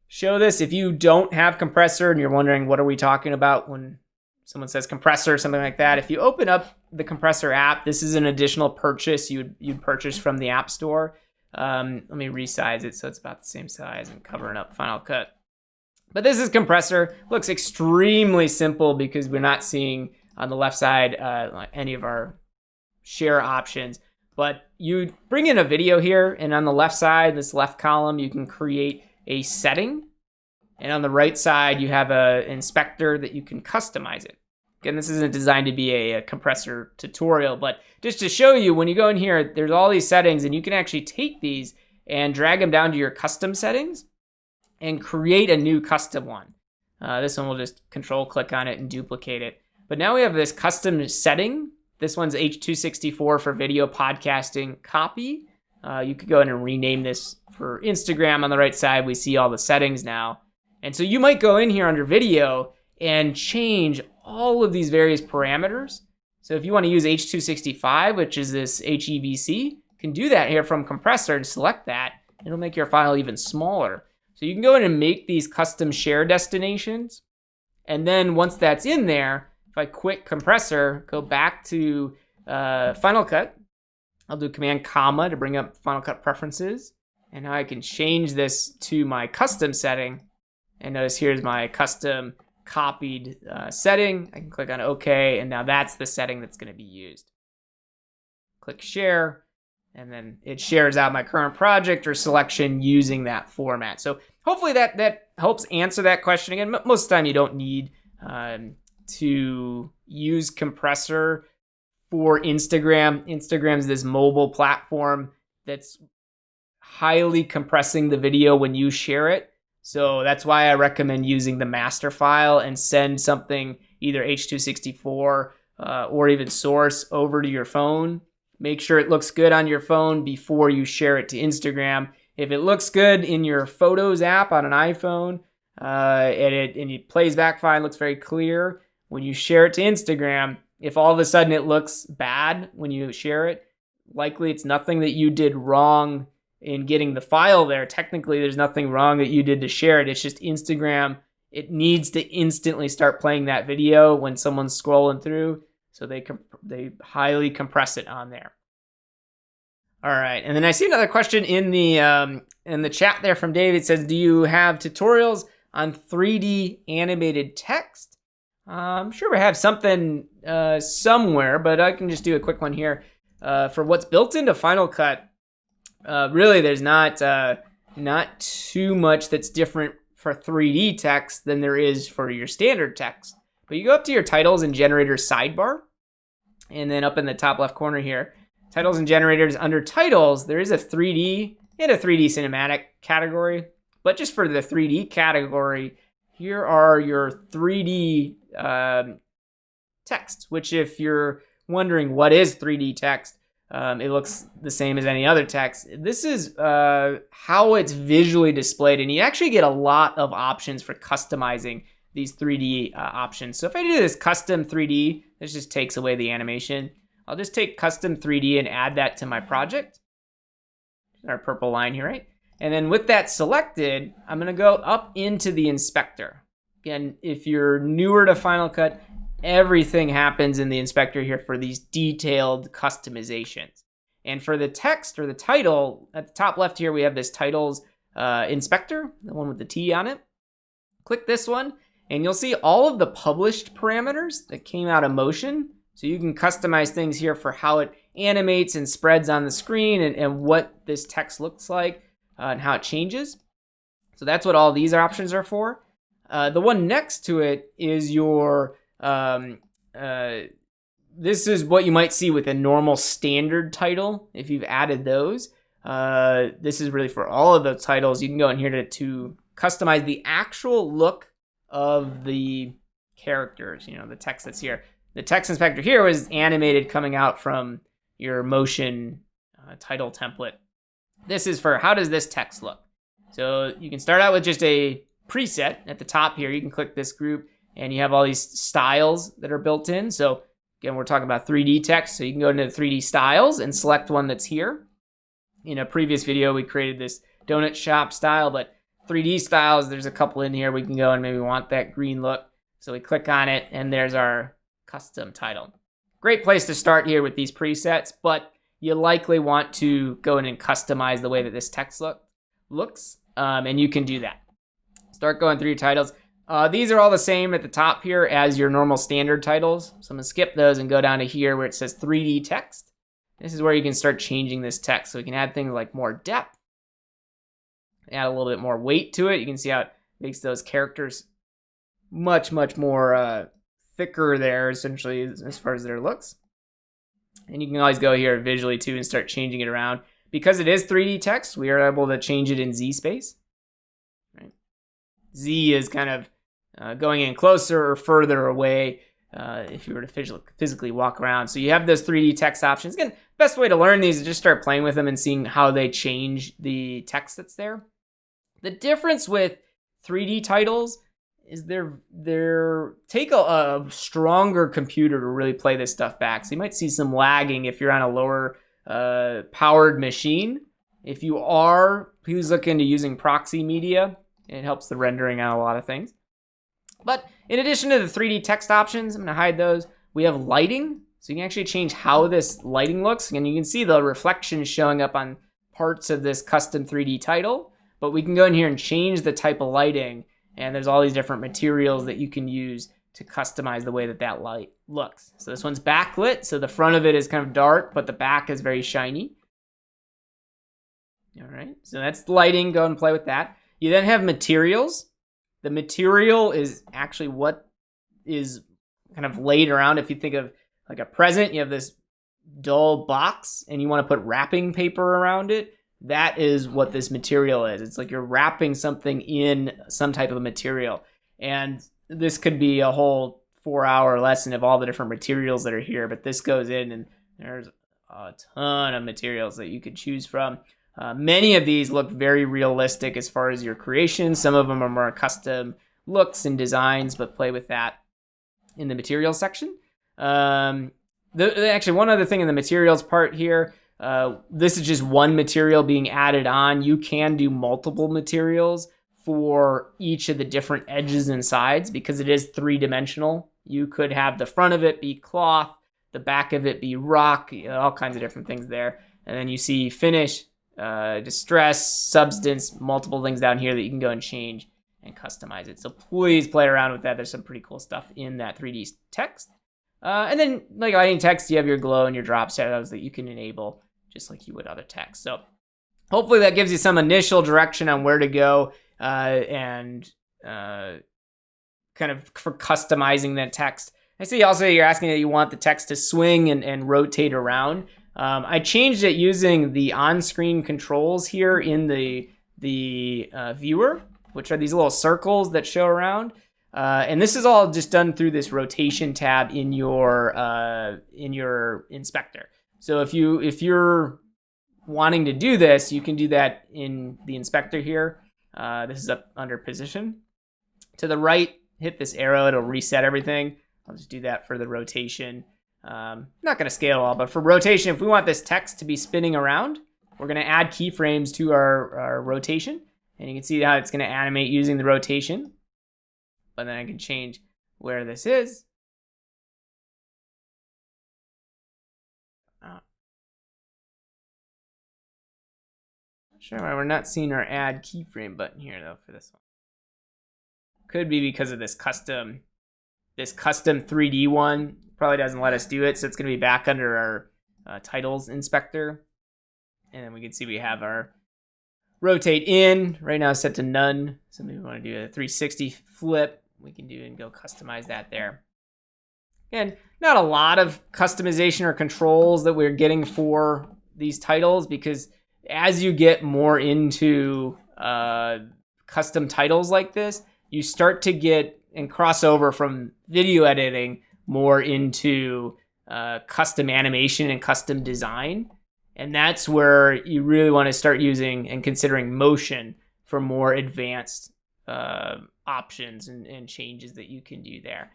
show this. If you don't have compressor and you're wondering what are we talking about when someone says compressor or something like that, if you open up the compressor app, this is an additional purchase you'd purchase from the App Store. Let me resize it so it's about the same size and covering up Final Cut. But this is compressor. Looks extremely simple because we're not seeing on the left side any of our share options. But you bring in a video here, and on the left side, this left column, you can create a setting. And on the right side, you have an inspector that you can customize it. Again, this isn't designed to be a compressor tutorial, but just to show you, when you go in here, there's all these settings, and you can actually take these and drag them down to your custom settings and create a new custom one. This one will just control click on it and duplicate it. But now we have this custom setting. This one's H264 for video podcasting copy. You could go ahead and rename this for Instagram. On the right side, we see all the settings now. And so you might go in here under video and change all of these various parameters. So if you want to use H265, which is this HEVC, you can do that here from compressor and select that. It'll make your file even smaller. So you can go in and make these custom share destinations. And then once that's in there, if I quit compressor, go back to Final Cut, I'll do Command comma to bring up Final Cut preferences. And now I can change this to my custom setting. And notice here's my custom copied setting. I can click on OK, and now that's the setting that's going to be used. Click share, and then it shares out my current project or selection using that format. So hopefully that helps answer that question. Again, most of the time you don't need to use compressor for Instagram. Instagram's this mobile platform that's highly compressing the video when you share it. So that's why I recommend using the master file and send something either H264 or even source over to your phone. Make sure it looks good on your phone before you share it to Instagram. If it looks good in your Photos app on an iPhone and it plays back fine, looks very clear, when you share it to Instagram, if all of a sudden it looks bad when you share it, likely it's nothing that you did wrong in getting the file there. Technically, there's nothing wrong that you did to share it. It's just Instagram, it needs to instantly start playing that video when someone's scrolling through. So they highly compress it on there. All right, and then I see another question in the chat there from David. It says, do you have tutorials on 3D animated text? I'm sure we have something somewhere, but I can just do a quick one here. For what's built into Final Cut, really there's not too much that's different for 3D text than there is for your standard text. But you go up to your titles and generators sidebar, and then up in the top left corner here, titles and generators, under titles, there is a 3D and a 3D cinematic category. But just for the 3D category, here are your 3D text, which if you're wondering what is 3D text, it looks the same as any other text. This is how it's visually displayed, and you actually get a lot of options for customizing these 3D options. So if I do this custom 3D, this just takes away the animation. I'll just take custom 3D and add that to my project. Our purple line here, right? And then with that selected, I'm gonna go up into the inspector. Again, if you're newer to Final Cut, everything happens in the inspector here for these detailed customizations. And for the text or the title, at the top left here, we have this titles inspector, the one with the T on it. Click this one, and you'll see all of the published parameters that came out of Motion. So you can customize things here for how it animates and spreads on the screen and what this text looks like and how it changes. So that's what all these options are for. The one next to it is your, this is what you might see with a normal standard title if you've added those. This is really for all of the titles. You can go in here to customize the actual look of the characters, the text that's here. The text inspector here was animated coming out from your Motion title template. This is for how does this text look? So you can start out with just a preset at the top here. You can click this group and you have all these styles that are built in. So again, we're talking about 3D text. So you can go into the 3D styles and select one that's here. In a previous video, we created this donut shop style, but 3D styles, there's a couple in here. We can go and maybe want that green look. So we click on it and there's our custom title. Great place to start here with these presets, but you likely want to go in and customize the way that this text looks, and you can do that. Start going through your titles. These are all the same at the top here as your normal standard titles. So I'm gonna skip those and go down to here where it says 3D text. This is where you can start changing this text. So we can add things like more depth, add a little bit more weight to it. You can see how it makes those characters much more thicker there, essentially, as far as their looks. And you can always go here visually too and start changing it around. Because it is 3D text, we are able to change it in Z space. Right? Z is kind of going in closer or further away if you were to physically walk around. So you have those 3D text options. Again, best way to learn these is just start playing with them and seeing how they change the text that's there. The difference with 3D titles is they're take a stronger computer to really play this stuff back. So you might see some lagging if you're on a lower powered machine. If you are, please look into using proxy media. It helps the rendering on a lot of things. But in addition to the 3D text options, I'm gonna hide those. We have lighting. So you can actually change how this lighting looks. And you can see the reflections showing up on parts of this custom 3D title. But we can go in here and change the type of lighting. And there's all these different materials that you can use to customize the way that light looks. So this one's backlit, so the front of it is kind of dark, but the back is very shiny. All right, so that's lighting. Go and play with that. You then have materials. The material is actually what is kind of laid around. If you think of like a present, you have this dull box, and you want to put wrapping paper around it. That is what this material is. It's like you're wrapping something in some type of material. And this could be a whole 4-hour lesson of all the different materials that are here, but this goes in and there's a ton of materials that you could choose from. Many of these look very realistic as far as your creation. Some of them are more custom looks and designs, but play with that in the materials section. Actually, one other thing in the materials part here, this is just one material being added on. You can do multiple materials for each of the different edges and sides because it is 3-dimensional. You could have the front of it be cloth, the back of it be rock, all kinds of different things there. And then you see finish, distress, substance, multiple things down here that you can go and change and customize it. So please play around with that. There's some pretty cool stuff in that 3D text. And then like lighting text, you have your glow and your drop shadows that you can enable just like you would other text. So hopefully that gives you some initial direction on where to go and kind of for customizing that text. I see also you're asking that you want the text to swing and rotate around. I changed it using the on-screen controls here in the viewer, which are these little circles that show around. And this is all just done through this rotation tab in your inspector. So if you're wanting to do this, you can do that in the inspector here. This is up under position. To the right, hit this arrow, it'll reset everything. I'll just do that for the rotation. Not going to scale all, but for rotation, if we want this text to be spinning around, we're going to add keyframes to our rotation. And you can see how it's going to animate using the rotation. But then I can change where this is. Sure why we're not seeing our add keyframe button here though for this one. Could be because of this custom 3D one. Probably doesn't let us do it, so it's going to be back under our titles inspector. And then we can see we have our rotate in. Right now it's set to none. So maybe we want to do a 360 flip. We can do and go customize that there. And not a lot of customization or controls that we're getting for these titles because as you get more into custom titles like this, you start to get and cross over from video editing more into custom animation and custom design. And that's where you really want to start using and considering motion for more advanced options and changes that you can do there.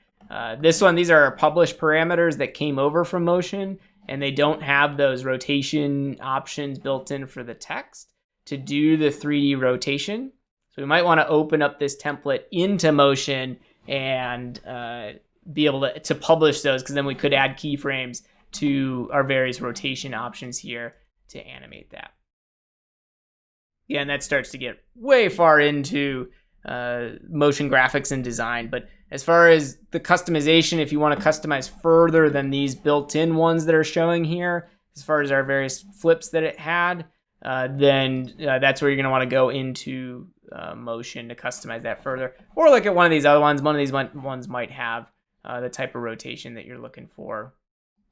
These are published parameters that came over from motion, and they don't have those rotation options built in for the text to do the 3D rotation. So we might want to open up this template into motion and be able to publish those, because then we could add keyframes to our various rotation options here to animate that. Yeah, and that starts to get way far into motion graphics and design. But as far as the customization, if you want to customize further than these built-in ones that are showing here, as far as our various flips that it had, then that's where you're going to want to go into motion to customize that further. Or look at one of these other ones. One of these ones might have the type of rotation that you're looking for.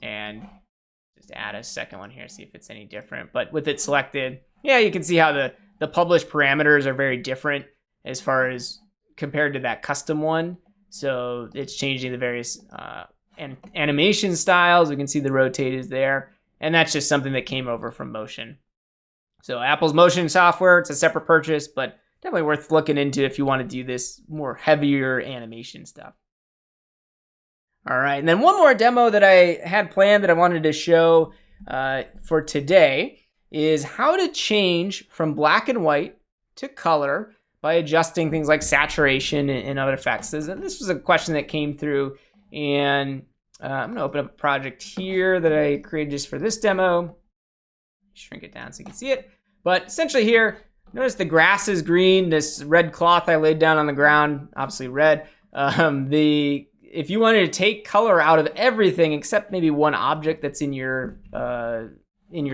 And just add a second one here, see if it's any different. But with it selected, yeah, you can see how the published parameters are very different as far as compared to that custom one. So it's changing the various animation styles. We can see the rotate is there. And that's just something that came over from motion. So Apple's motion software, it's a separate purchase, but definitely worth looking into if you want to do this more heavier animation stuff. All right, and then one more demo that I had planned that I wanted to show for today is how to change from black and white to color by adjusting things like saturation and other effects. This was a question that came through, and I'm going to open up a project here that I created just for this demo. Shrink it down so you can see it. But essentially here, notice the grass is green. This red cloth I laid down on the ground, obviously red. If you wanted to take color out of everything except maybe one object that's in your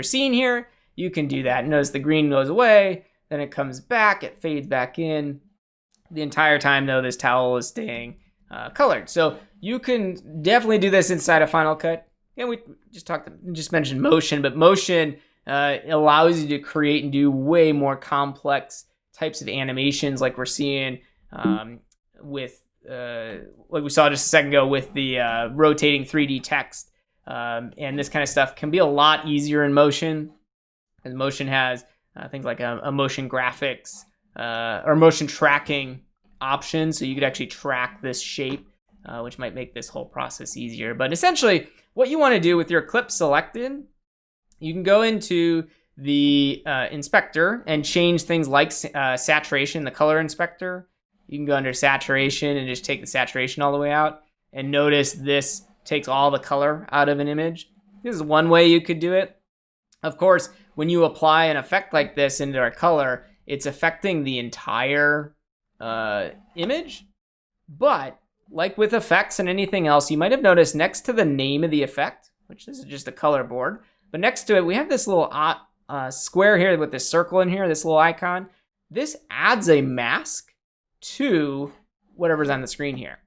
scene here, you can do that. Notice the green goes away, then it comes back, it fades back in. The entire time though, this towel is staying colored. So you can definitely do this inside of Final Cut. And we just mentioned motion, but motion allows you to create and do way more complex types of animations like we're seeing with like we saw just a second ago with the rotating 3D text. And this kind of stuff can be a lot easier in motion. And motion has things like a motion graphics or motion tracking option. So you could actually track this shape, which might make this whole process easier. But essentially, what you want to do with your clip selected you can go into the inspector and change things like saturation, the color inspector. You can go under saturation and just take the saturation all the way out. And notice this takes all the color out of an image. This is one way you could do it. Of course, when you apply an effect like this into our color, it's affecting the entire image. But like with effects and anything else, you might have noticed next to the name of the effect, which this is just a color board, but next to it, we have this little square here with this circle in here, this little icon. This adds a mask to whatever's on the screen here.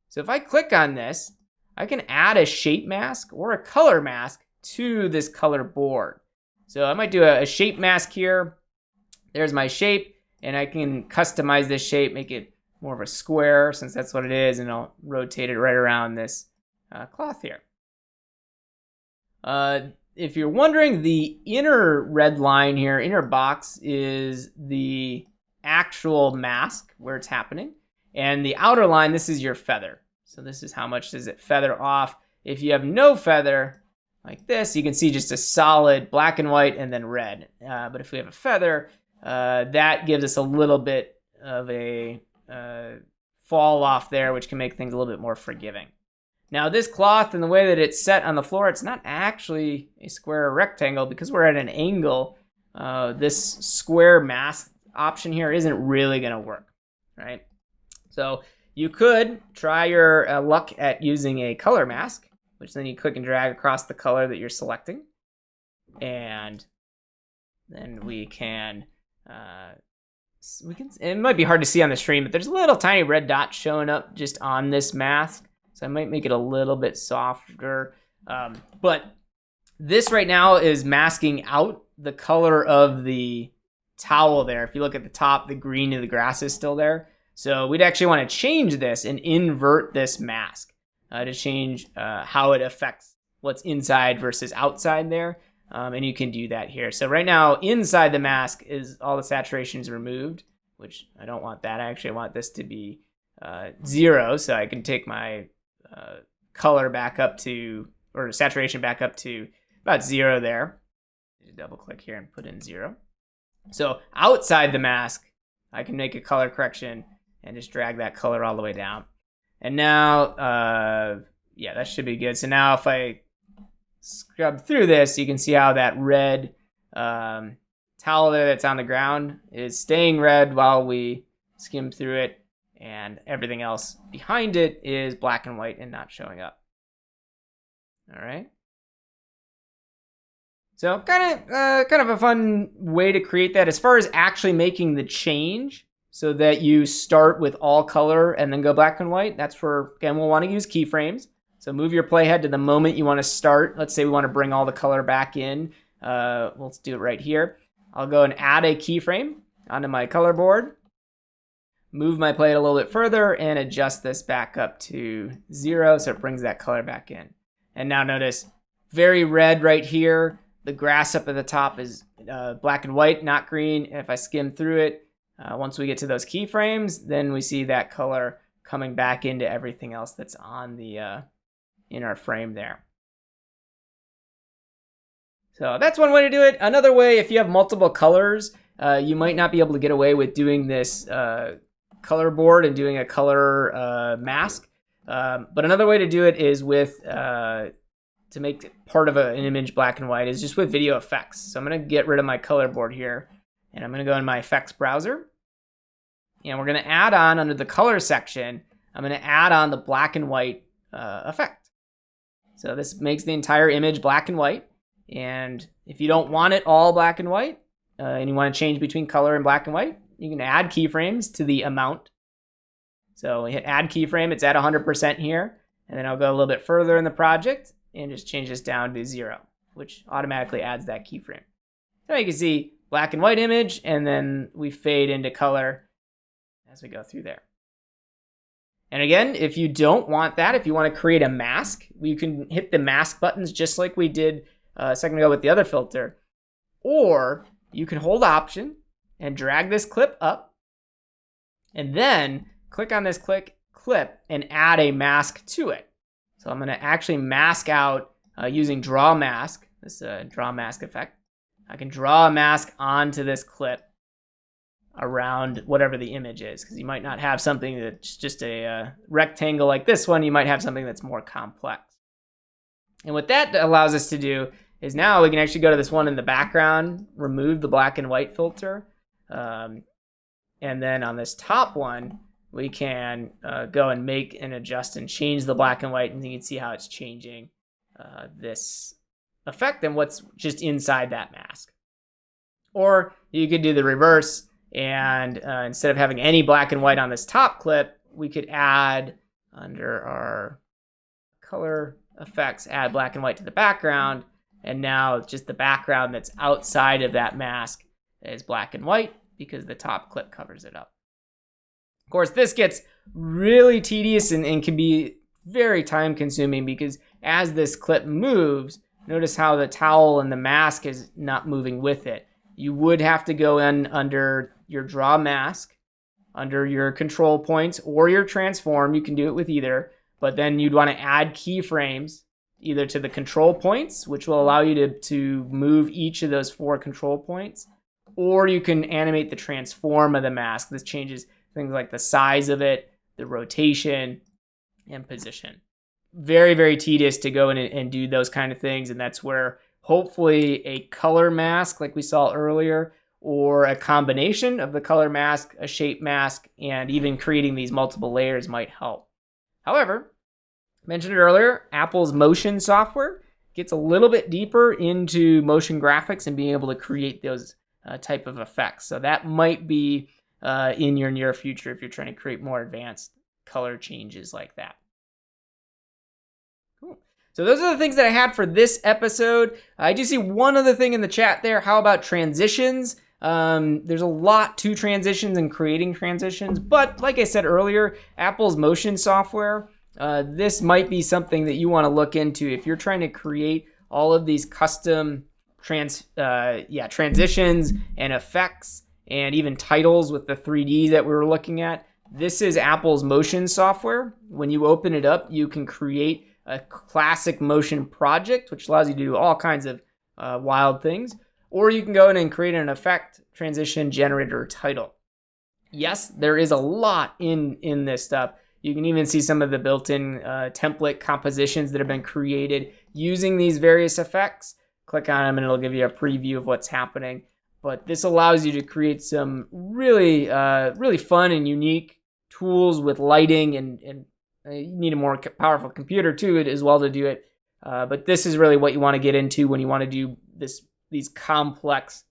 So if I click on this, I can add a shape mask or a color mask to this color board. So I might do a shape mask here. There's my shape, and I can customize this shape, make it more of a square since that's what it is, and I'll rotate it right around this cloth here. If you're wondering, the inner red line here, inner box, is the actual mask where it's happening. And the outer line, this is your feather. So this is how much does it feather off. If you have no feather, like this, you can see just a solid black and white and then red. But if we have a feather, that gives us a little bit of a fall off there, which can make things a little bit more forgiving. Now this cloth and the way that it's set on the floor, it's not actually a square or rectangle because we're at an angle. This square mask option here isn't really going to work, right? So you could try your luck at using a color mask, which then you click and drag across the color that you're selecting. And then we can, it might be hard to see on the screen, but there's a little tiny red dot showing up just on this mask. So I might make it a little bit softer. But this right now is masking out the color of the towel there. If you look at the top, the green of the grass is still there. So we'd actually want to change this and invert this mask to change how it affects what's inside versus outside there. And you can do that here. So right now, inside the mask is all the saturation is removed, which I don't want that. I actually want this to be 0, so I can take my color back up to, or saturation back up to about 0 there. Just double click here and put in 0. So outside the mask, I can make a color correction and just drag that color all the way down. And now, yeah, that should be good. So now if I scrub through this, you can see how that red towel there that's on the ground is staying red while we skim through it, and everything else behind it is black and white and not showing up. All right. So kind of a fun way to create that. As far as actually making the change so that you start with all color and then go black and white, that's where, again, we'll want to use keyframes. So move your playhead to the moment you want to start. Let's say we want to bring all the color back in. Let's do it right here. I'll go and add a keyframe onto my color board. Move my playhead a little bit further and adjust this back up to 0 so it brings that color back in. And now notice, very red right here. The grass up at the top is black and white, not green. And if I skim through it, once we get to those keyframes, then we see that color coming back into everything else that's on the in our frame there. So that's one way to do it. Another way, if you have multiple colors, you might not be able to get away with doing this color board and doing a color mask. But another way to do it is with to make part of an image black and white is just with video effects. So I'm going to get rid of my color board here, and I'm going to go in my effects browser, and we're going to add on under the color section, I'm going to add on the black and white effect. So this makes the entire image black and white. And if you don't want it all black and white, and you want to change between color and black and white, you can add keyframes to the amount. So we hit add keyframe, it's at 100% here. And then I'll go a little bit further in the project and just change this down to 0, which automatically adds that keyframe. So you can see black and white image, and then we fade into color as we go through there. And again, if you don't want that, if you want to create a mask, you can hit the mask buttons just like we did a second ago with the other filter. Or you can hold Option and drag this clip up, and then click on this clip and add a mask to it. So I'm going to actually mask out using Draw Mask. this draw mask effect, I can draw a mask onto this clip around whatever the image is, because you might not have something that's just a rectangle like this one. You might have something that's more complex. And what that allows us to do is now we can actually go to this one in the background, remove the black and white filter, and then on this top one, we can go and make and adjust and change the black and white, and you can see how it's changing this effect and what's just inside that mask. Or you could do the reverse, and instead of having any black and white on this top clip, we could add under our color effects, add black and white to the background, and now just the background that's outside of that mask is black and white because the top clip covers it up. Of course, this gets really tedious and can be very time consuming because as this clip moves, notice how the towel and the mask is not moving with it. You would have to go in under your draw mask, under your control points or your transform. You can do it with either, but then you'd want to add keyframes either to the control points, which will allow you to move each of those 4 control points, or you can animate the transform of the mask. This changes things like the size of it, the rotation, and position. Very, very tedious to go in and do those kind of things, and that's where hopefully a color mask like we saw earlier, or a combination of the color mask, a shape mask, and even creating these multiple layers might help. However, mentioned it earlier, Apple's motion software gets a little bit deeper into motion graphics and being able to create those type of effects. So that might be in your near future if you're trying to create more advanced color changes like that. Cool. So those are the things that I had for this episode. I do see one other thing in the chat there. How about transitions? There's a lot to transitions and creating transitions, but like I said earlier, Apple's motion software, this might be something that you want to look into if you're trying to create all of these custom transitions and effects and even titles with the 3D that we were looking at. This is Apple's motion software. When you open it up, you can create a classic motion project, which allows you to do all kinds of wild things. Or you can go in and create an effect, transition, generator, or title. Yes, there is a lot in this stuff. You can even see some of the built-in template compositions that have been created using these various effects. Click on them and it'll give you a preview of what's happening. But this allows you to create some really, really fun and unique tools with lighting, and you need a more powerful computer too as well to do it. But this is really what you want to get into when you want to do these complex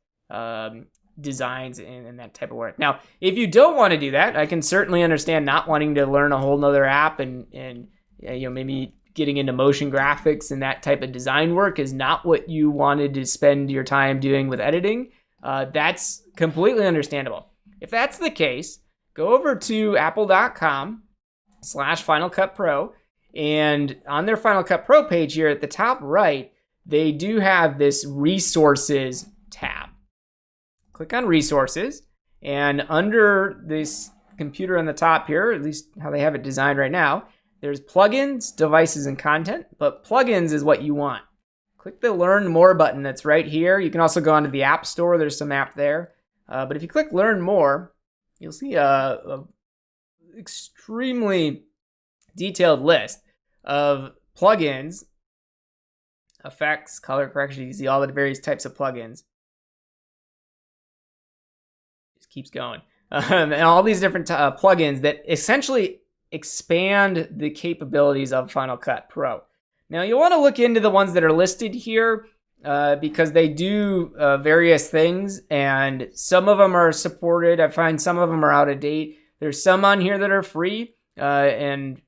designs and that type of work. Now, if you don't want to do that, I can certainly understand not wanting to learn a whole nother app and maybe getting into motion graphics and that type of design work is not what you wanted to spend your time doing with editing. That's completely understandable. If that's the case, go over to apple.com/Final Cut Pro, and on their Final Cut Pro page here at the top right, they do have this resources tab. Click on resources, and under this computer on the top here, at least how they have it designed right now, there's plugins, devices, and content, but plugins is what you want. Click the Learn More button that's right here. You can also go onto the App Store. There's some app there. But if you click Learn More, you'll see a extremely detailed list of plugins, effects, color correction. You can see all the various types of plugins. Just keeps going. And all these different plugins that essentially expand the capabilities of Final Cut Pro. Now, you'll want to look into the ones that are listed here because they do various things, and some of them are supported. I find some of them are out of date. There's some on here that are free, and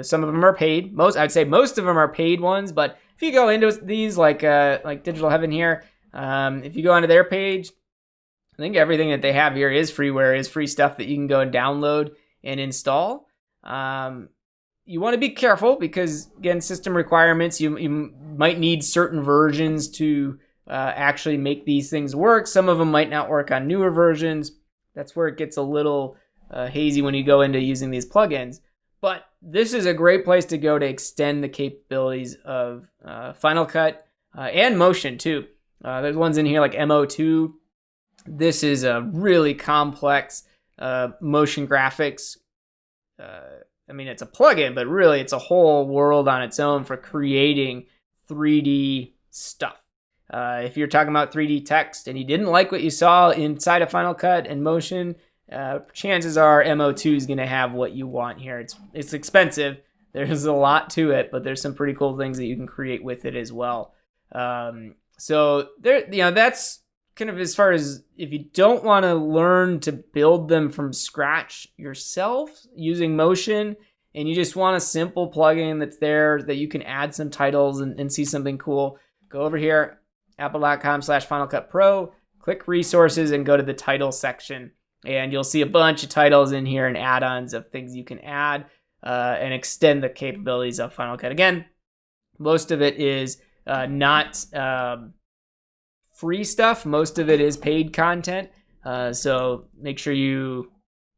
some of them are paid. I'd say most of them are paid ones, but if you go into these like Digital Heaven here, if you go onto their page, I think everything that they have here is freeware, is free stuff that you can go and download and install. You want to be careful because, again, system requirements, you might need certain versions to actually make these things work. Some of them might not work on newer versions. That's where it gets a little hazy when you go into using these plugins. But this is a great place to go to extend the capabilities of Final Cut. and motion too. There's ones in here like MO2. This is a really complex motion graphics. I mean, it's a plugin, but really it's a whole world on its own for creating 3D stuff. If you're talking about 3D text and you didn't like what you saw inside of Final Cut and Motion, chances are MO2 is going to have what you want here. It's expensive. There's a lot to it, but there's some pretty cool things that you can create with it as well. So there, that's kind of as far as if you don't want to learn to build them from scratch yourself using Motion, and you just want a simple plugin that's there that you can add some titles and see something cool, go over here, apple.com/Final Cut Pro, click resources and go to the title section. And you'll see a bunch of titles in here and add-ons of things you can add and extend the capabilities of Final Cut. Again, most of it is not free stuff. Most of it is paid content. So make sure you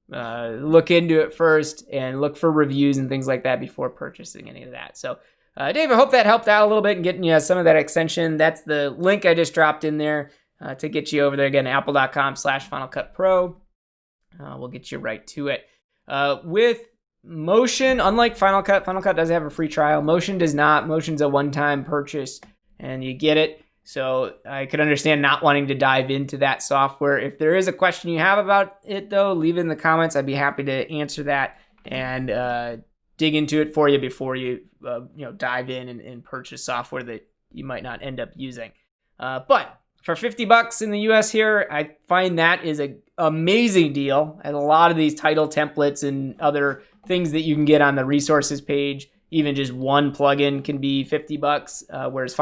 look into it first and look for reviews and things like that before purchasing any of that. So Dave, I hope that helped out a little bit and getting you some of that extension. That's the link I just dropped in there to get you over there. Again, apple.com/Final Cut Pro. We'll get you right to it. With Motion, unlike Final Cut does have a free trial. Motion does not. Motion's a one-time purchase, and you get it. So I could understand not wanting to dive into that software. If there is a question you have about it, though, leave it in the comments. I'd be happy to answer that and dig into it for you before you dive in and purchase software that you might not end up using. But for $50 in the US here, I find that is an amazing deal. And a lot of these title templates and other things that you can get on the resources page, even just one plugin can be $50, whereas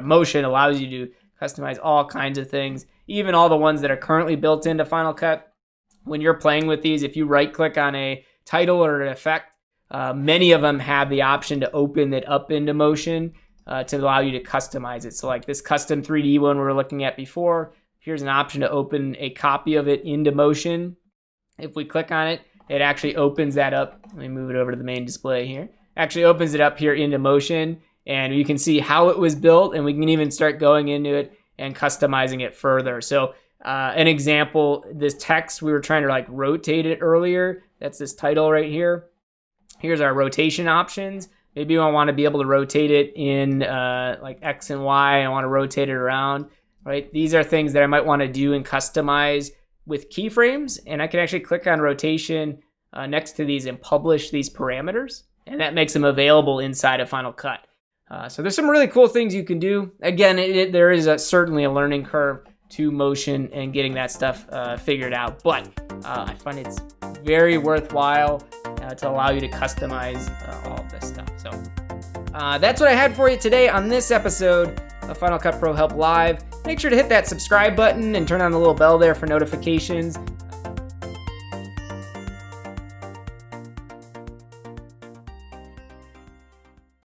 Motion allows you to customize all kinds of things, even all the ones that are currently built into Final Cut. When you're playing with these, if you right-click on a title or an effect, many of them have the option to open it up into Motion to allow you to customize it. So like this custom 3D one we were looking at before, here's an option to open a copy of it into Motion. If we click on it, it actually opens that up. Let me move it over to the main display here. Actually opens it up here into Motion, and you can see how it was built, and we can even start going into it and customizing it further. So an example, this text, we were trying to rotate it earlier. That's this title right here. Here's our rotation options. Maybe I want to be able to rotate it in X and Y, and I want to rotate it around, right? These are things that I might want to do and customize with keyframes, and I can actually click on rotation next to these and publish these parameters, and that makes them available inside of Final Cut. So there's some really cool things you can do. Again, there is certainly a learning curve to Motion and getting that stuff figured out, but I find it's very worthwhile to allow you to customize all of this stuff. So that's what I had for you today on this episode of Final Cut Pro Help Live. Make sure to hit that subscribe button and turn on the little bell there for notifications.